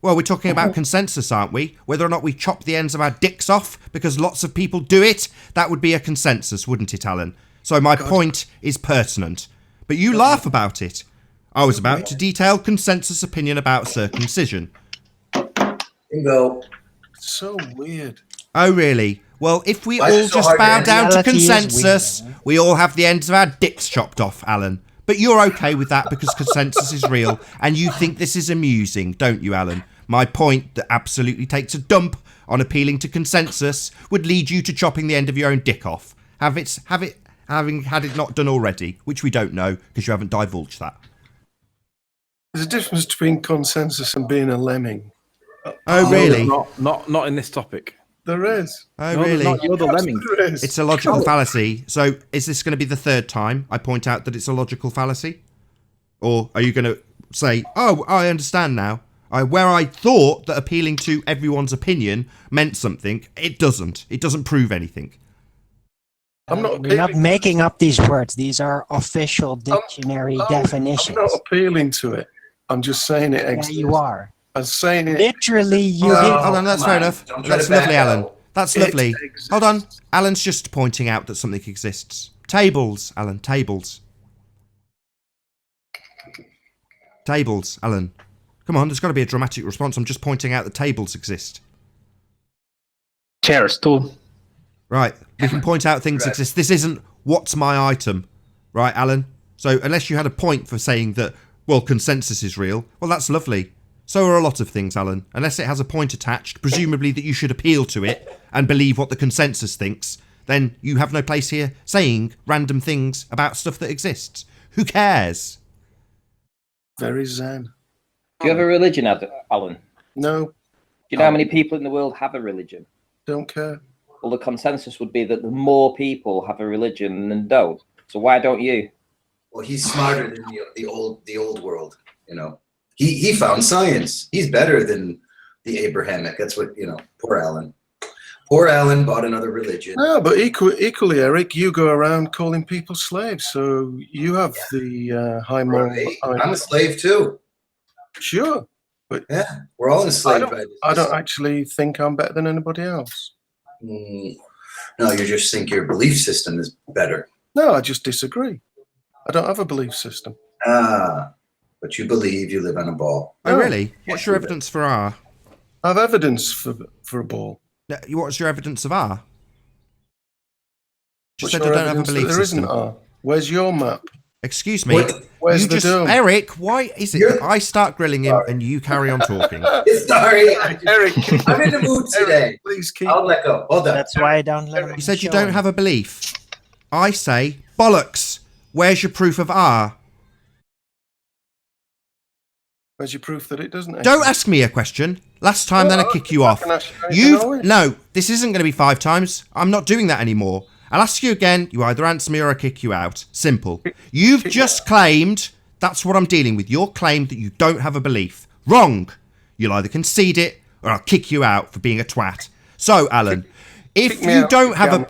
Well, we're talking about consensus, aren't we? Whether or not we chop the ends of our dicks off because lots of people do it, that would be a consensus, wouldn't it, Alan? So my point is pertinent. But you laugh about it. I was about to detail consensus opinion about circumcision. Bingo. So weird. Oh, really? Well, if we Why all is it so just hard to bow answer? down to Reality is consensus, weird, we all have the ends of our dicks chopped off, Alan. But you're okay with that because consensus is real, and you think this is amusing, don't you, Alan? My point that absolutely takes a dump on appealing to consensus would lead you to chopping the end of your own dick off. Having had it not done already, which we don't know because you haven't divulged that. There's a difference between consensus and being a lemming. Oh, really? Not in this topic. There is. Oh, No, really? not. You're the lemming. There is. It's a logical fallacy. So is this going to be the third time I point out that it's a logical fallacy? Or are you going to say, oh, I understand now. Where I thought that appealing to everyone's opinion meant something, it doesn't. It doesn't prove anything. I'm not We're not appealing. making up these words. These are official dictionary definitions. I'm not appealing to it. I'm just saying it Yeah, exists. you are. I'm saying it. Literally, you No. did. Hold on, that's come fair on. enough. Don't try That's to back lovely, out. Alan. That's It lovely. exists. Hold on. Alan's just pointing out that something exists. Tables, Alan. Tables. Tables, Alan. Come on, there's got to be a dramatic response. I'm just pointing out that tables exist. Chairs too. Right. We can point out things Right. exist. This isn't what's my item. Right, Alan? So unless you had a point for saying that, well, consensus is real, well, that's lovely. So are a lot of things, Alan. Unless it has a point attached, presumably that you should appeal to it and believe what the consensus thinks, then you have no place here saying random things about stuff that exists. Who cares? Very zen. Do you have a religion, Alan? No, Do you know how many people in the world have a religion? don't care. Well, the consensus would be that the more people have a religion than don't. So why don't you? Well, he's smarter than the old world. You know, he found science. He's better than the Abrahamic. That's what, you know. Poor Alan. Poor Alan bought another religion. No, but equally, Eric, you go around calling people slaves, so you have the high moral. Right. I'm a slave too. Sure, but Yeah, we're all enslaved by this. I don't actually think I'm better than anybody else. No, you just think your belief system is better. No, I just disagree. I don't have a belief system. Ah, but you believe you live on a ball. Oh, No. really? What's your evidence for R? I have evidence for a ball. What's your evidence of R? Just What's said I your don't have a evidence that belief there system. isn't R? Where's your map? Excuse me. Where's you the just, dome? Eric, why is it that I start grilling him and you carry on talking? Sorry, Eric, I'm in the mood today. please keep. I'll let go. Hold on. That's why I don't let him. You said you show don't him. have a belief. I say, bollocks. Where's your proof of R? Where's your proof that it doesn't? Don't ask me a question. Last time, then I kick you off. No, this isn't going to be 5 times. I'm not doing that anymore. I'll ask you again. You either answer me or I kick you out. Simple. You've just claimed. That's what I'm dealing with. Your claim that you don't have a belief. Wrong. You'll either concede it or I'll kick you out for being a twat. So, Alan, if you don't have a...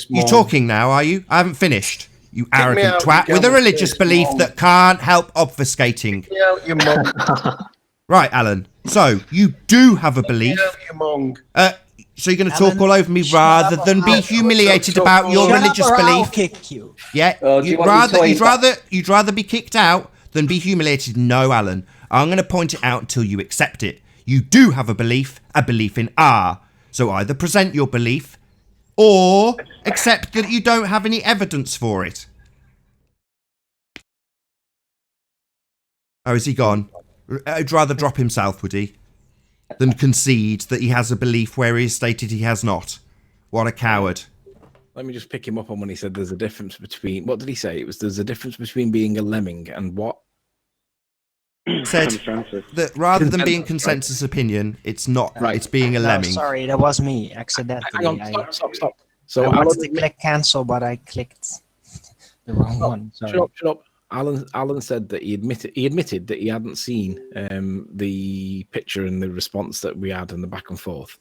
You're talking now, are you? I haven't finished. You arrogant out, twat you with a gamma religious face, belief Mom. that can't help obfuscating. Get out, you mong. Right, Alan. So, you do have a belief. Get out, you mong. So you're going to talk Alan, all over me rather than be humiliated about your Shut religious up or I'll belief? kick you. Yeah, Do you want me to you'd rather be kicked out than be humiliated. No, Alan. I'm going to point it out until you accept it. You do have a belief in R. So either present your belief or accept that you don't have any evidence for it. Oh, is he gone? I'd rather drop himself, would he? Than concede that he has a belief where he has stated he has not. What a coward. Let me just pick him up on when he said there's a difference between. What did he say? It was there's a difference between being a lemming and what? said Consensus. that rather than being Consensus, consensus opinion, it's not. Right. It's being a No, lemming. sorry, that was me accidentally. Hang on, stop. So I Alan wanted to click cancel, but I clicked the wrong one. Sorry. Shut up. Alan said that he admitted that he hadn't seen the picture and the response that we had and the back and forth.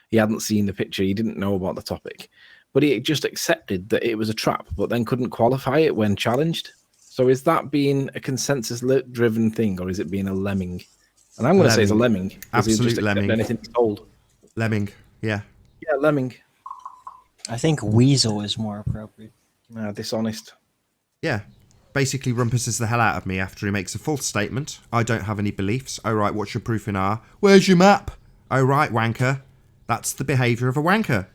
He hadn't seen the picture. He didn't know about the topic, but he just accepted that it was a trap, but then couldn't qualify it when challenged. So is that being a consensus-driven thing, or is it being a lemming? And I'm going to say it's a lemming. Absolute lemming. Anything he's told. Lemming. Yeah. Yeah, lemming. I think weasel is more appropriate. Dishonest. Yeah. Basically rumpuses the hell out of me after he makes a false statement. I don't have any beliefs. Oh, right, what's your proof in R? Where's your map? Oh, right, wanker. That's the behaviour of a wanker.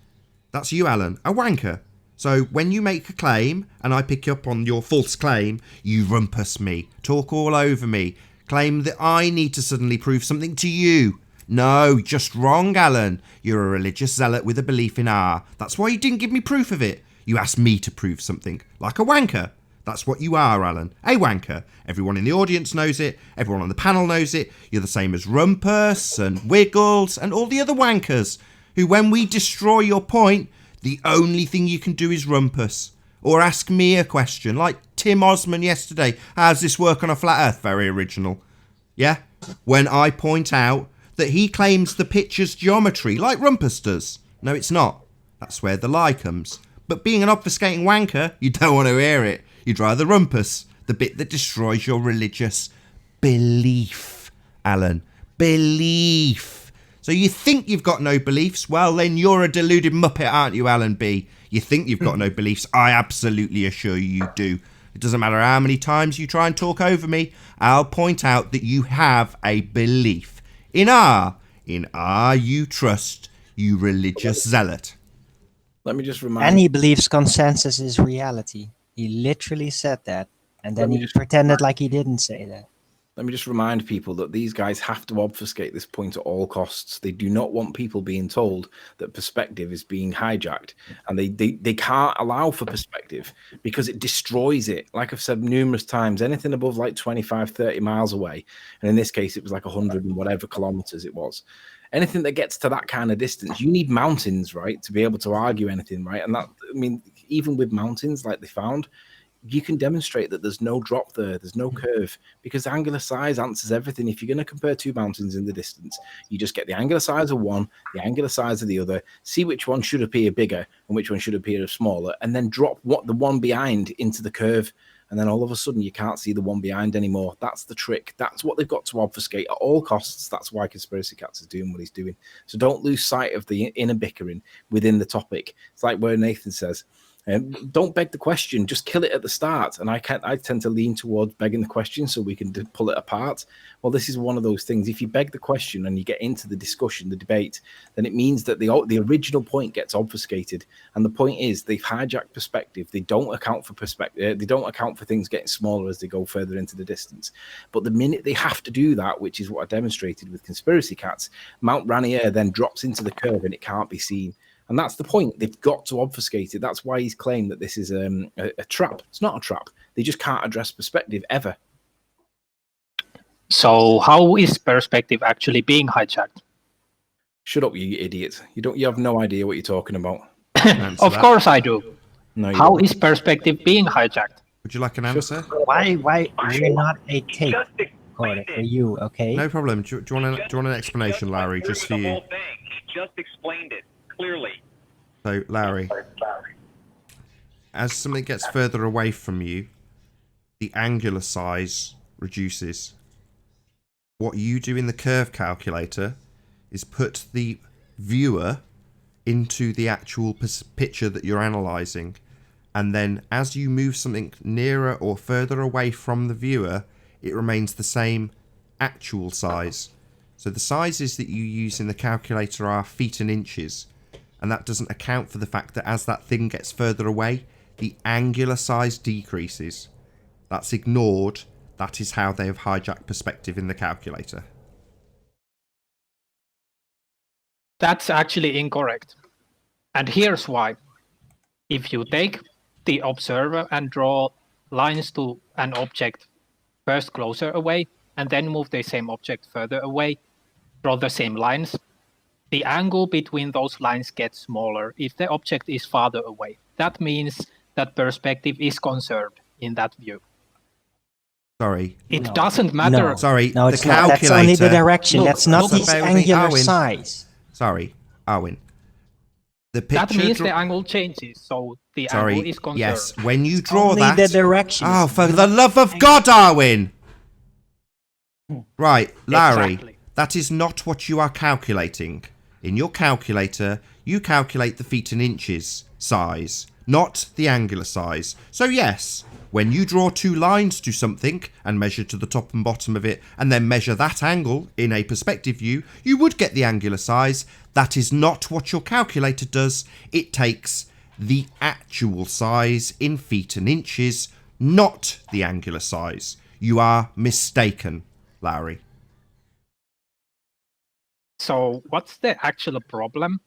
That's you, Alan, a wanker. So when you make a claim and I pick up on your false claim, you rumpus me, talk all over me, claim that I need to suddenly prove something to you. No, just wrong, Alan. You're a religious zealot with a belief in R. That's why you didn't give me proof of it. You asked me to prove something, like a wanker. That's what you are, Alan. A wanker. Everyone in the audience knows it. Everyone on the panel knows it. You're the same as Rumpus and Wiggles and all the other wankers who, when we destroy your point, the only thing you can do is rumpus. Or ask me a question, like Tim Osman yesterday. How's this work on a flat earth? Very original. Yeah? When I point out that he claims the picture's geometry, like Rumpus does. No, it's not. That's where the lie comes. But being an obfuscating wanker, you don't want to hear it. You'd rather rumpus, the bit that destroys your religious belief, Alan. Belief. So you think you've got no beliefs? Well, then you're a deluded muppet, aren't you, Alan B? You think you've got no beliefs? I absolutely assure you do. It doesn't matter how many times you try and talk over me, I'll point out that you have a belief. In R you trust, you religious zealot. Let me just remind And he believes consensus is reality. He literally said that, and then he pretended like he didn't say that. Let me just remind people that these guys have to obfuscate this point at all costs. They do not want people being told that perspective is being hijacked, and they can't allow for perspective because it destroys it. Like I've said numerous times, anything above like 25, 30 miles away, and in this case, it was like 100 and whatever kilometers it was. Anything that gets to that kind of distance, you need mountains, right, to be able to argue anything, right? And that, I mean, even with mountains like they found, you can demonstrate that there's no drop there, there's no curve, because angular size answers everything. If you're going to compare two mountains in the distance, you just get the angular size of one, the angular size of the other, see which one should appear bigger and which one should appear smaller, and then drop the one behind into the curve. And then all of a sudden you can't see the one behind anymore. That's the trick. That's what they've got to obfuscate at all costs. That's why Conspiracy Cats is doing what he's doing. So don't lose sight of the inner bickering within the topic. It's like where Nathan says, don't beg the question, just kill it at the start. And I tend to lean towards begging the question so we can pull it apart. Well, this is one of those things. If you beg the question and you get into the discussion, the debate, then it means that the original point gets obfuscated. And the point is they've hijacked perspective. They don't account for perspective. They don't account for things getting smaller as they go further into the distance. But the minute they have to do that, which is what I demonstrated with Conspiracy Cats, Mount Rainier then drops into the curve and it can't be seen. And that's the point. They've got to obfuscate it. That's why he's claimed that this is a trap. It's not a trap. They just can't address perspective ever. So how is perspective actually being hijacked? Shut up, you idiot. You have no idea what you're talking about. Of course I do. No, how is perspective being hijacked? Would you like an answer? Why we're not a tape recorder for you, okay? No problem. Do you want an explanation, Larry, just for you? Just explained it clearly. So, Larry, as something gets further away from you, the angular size reduces. What you do in the curve calculator is put the viewer into the actual picture that you're analysing, and then as you move something nearer or further away from the viewer, it remains the same actual size. So the sizes that you use in the calculator are feet and inches, and that doesn't account for the fact that as that thing gets further away, the angular size decreases. That's ignored. That is how they have hijacked perspective in the calculator. That's actually incorrect. And here's why. If you take the observer and draw lines to an object first closer away, and then move the same object further away, draw the same lines, the angle between those lines gets smaller if the object is farther away. That means that perspective is conserved in that view. Sorry. It doesn't matter. No. Sorry. No, the it's not. That's only the direction. Look, That's not look, the bear with me, angular Arwin. size. Sorry, Arwin. The That picture. means the angle changes, so the angle is conserved. Yes. When you draw Only that. the direction. Oh, for the love of God, Arwin! Right, Larry. Exactly. That is not what you are calculating. In your calculator, you calculate the feet and inches size, not the angular size. So yes, when you draw two lines to something and measure to the top and bottom of it and then measure that angle in a perspective view, you would get the angular size. That is not what your calculator does. It takes the actual size in feet and inches, not the angular size. You are mistaken, Larry. So what's the actual problem?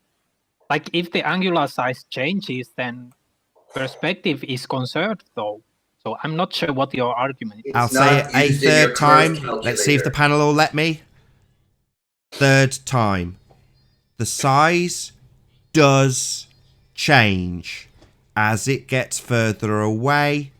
Like if the angular size changes, then perspective is conserved though. So I'm not sure what your argument is. I'll say it a third time. Let's see if the panel will let me. Third time. The size does change. As it gets further away,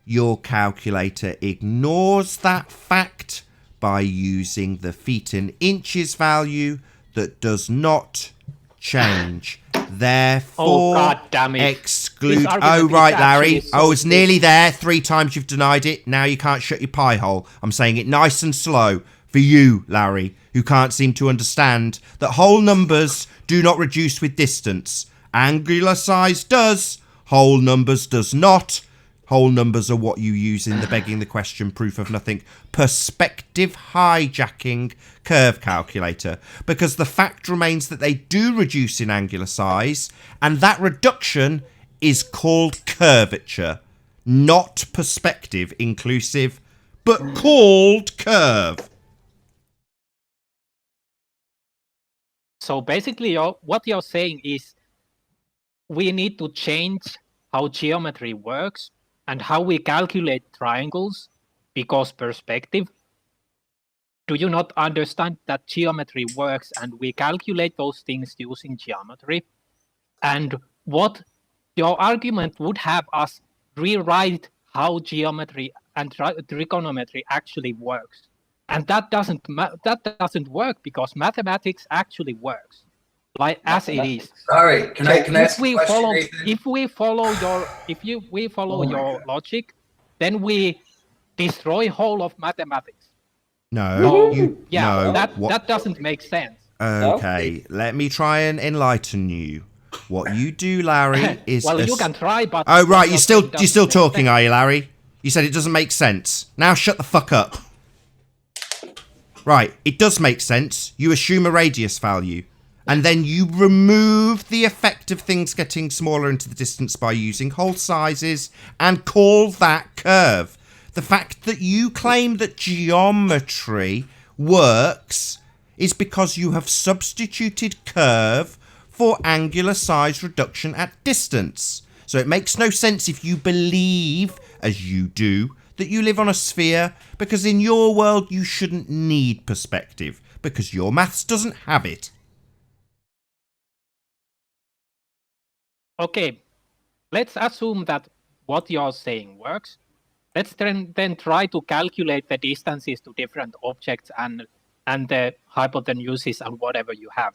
your calculator ignores that fact by using the feet and inches value that does not change. Therefore, God damn it. exclude. This argument Oh, is right, actually Larry. so I was stupid. nearly there. 3 times you've denied it. Now you can't shut your pie hole. I'm saying it nice and slow for you, Larry, who can't seem to understand that whole numbers do not reduce with distance. Angular size does. Whole numbers does not. Whole numbers are what you use in the begging the question proof of nothing perspective hijacking curve calculator, because the fact remains that they do reduce in angular size, and that reduction is called curvature, not perspective inclusive, but called curve. So basically, what you're saying is we need to change how geometry works and how we calculate triangles because perspective. Do you not understand that geometry works and we calculate those things using geometry? And what your argument would have us rewrite how geometry and trigonometry actually works. And that doesn't work because mathematics actually works, like as it is. Sorry, can I ask a question, Nathan? If we follow your logic, then we destroy whole of mathematics. No, That doesn't make sense. Okay, let me try and enlighten you. What you do, Larry, is well, you can try, but oh right, you're still make talking, sense. are you, Larry? You said it doesn't make sense. Now shut the fuck up. Right, it does make sense. You assume a radius value, and then you remove the effect of things getting smaller into the distance by using whole sizes and call that curve. The fact that you claim that geometry works is because you have substituted curve for angular size reduction at distance. So it makes no sense if you believe, as you do, that you live on a sphere, because in your world you shouldn't need perspective, because your maths doesn't have it. Okay, let's assume that what you're saying works. Let's then try to calculate the distances to different objects and the hypotenuses and whatever you have.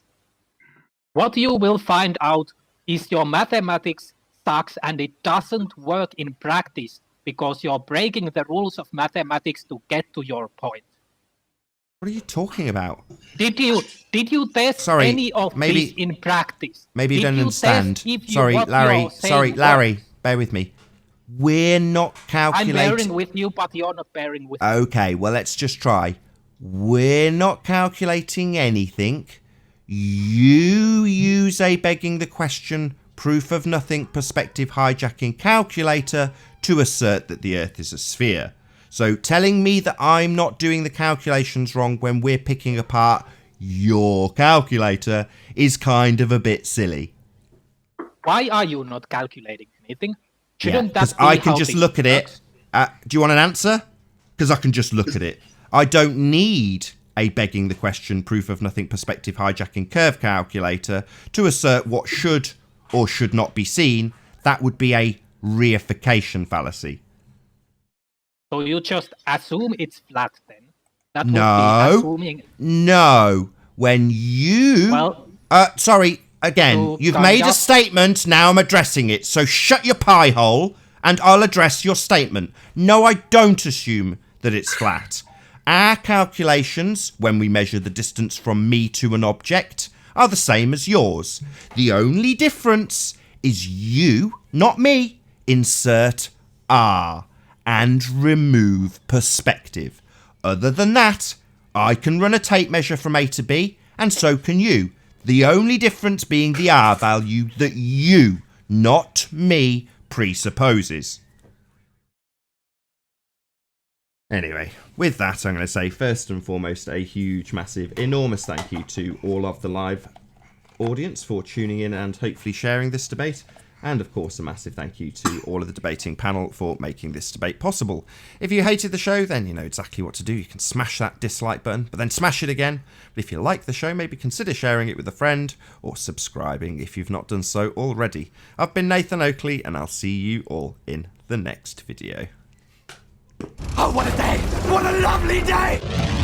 What you will find out is your mathematics sucks and it doesn't work in practice because you're breaking the rules of mathematics to get to your point. What are you talking about? Did you test any of this in practice? Maybe you Did don't understand. Test Sorry, what Larry. you're saying Sorry, Larry. works? Bear with me. We're not I'm calculating. bearing with you, but you're not bearing with me. Okay, well, let's just try. We're not calculating anything. You use a begging the question, proof of nothing, perspective hijacking calculator to assert that the Earth is a sphere. So telling me that I'm not doing the calculations wrong when we're picking apart your calculator is kind of a bit silly. Why are you not calculating anything? Yeah, Shouldn't because that be I can how just this look at works? it. Do you want an answer? Because I can just look at it. I don't need a begging the question proof of nothing perspective hijacking curve calculator to assert what should or should not be seen. That would be a reification fallacy. So you just assume it's flat then? That would be No. assuming... No. When you... Well... sorry, again, you've made a statement, now I'm addressing it. So shut your pie hole and I'll address your statement. No, I don't assume that it's flat. Our calculations, when we measure the distance from me to an object, are the same as yours. The only difference is you, not me, insert R and remove perspective. Other than that, I can run a tape measure from A to B, and so can you. The only difference being the R value that you, not me, presupposes. Anyway, with that, I'm going to say first and foremost a huge, massive, enormous thank you to all of the live audience for tuning in and hopefully sharing this debate. And of course, a massive thank you to all of the debating panel for making this debate possible. If you hated the show, then you know exactly what to do. You can smash that dislike button, but then smash it again. But if you like the show, maybe consider sharing it with a friend or subscribing if you've not done so already. I've been Nathan Oakley, and I'll see you all in the next video. Oh, what a day! What a lovely day!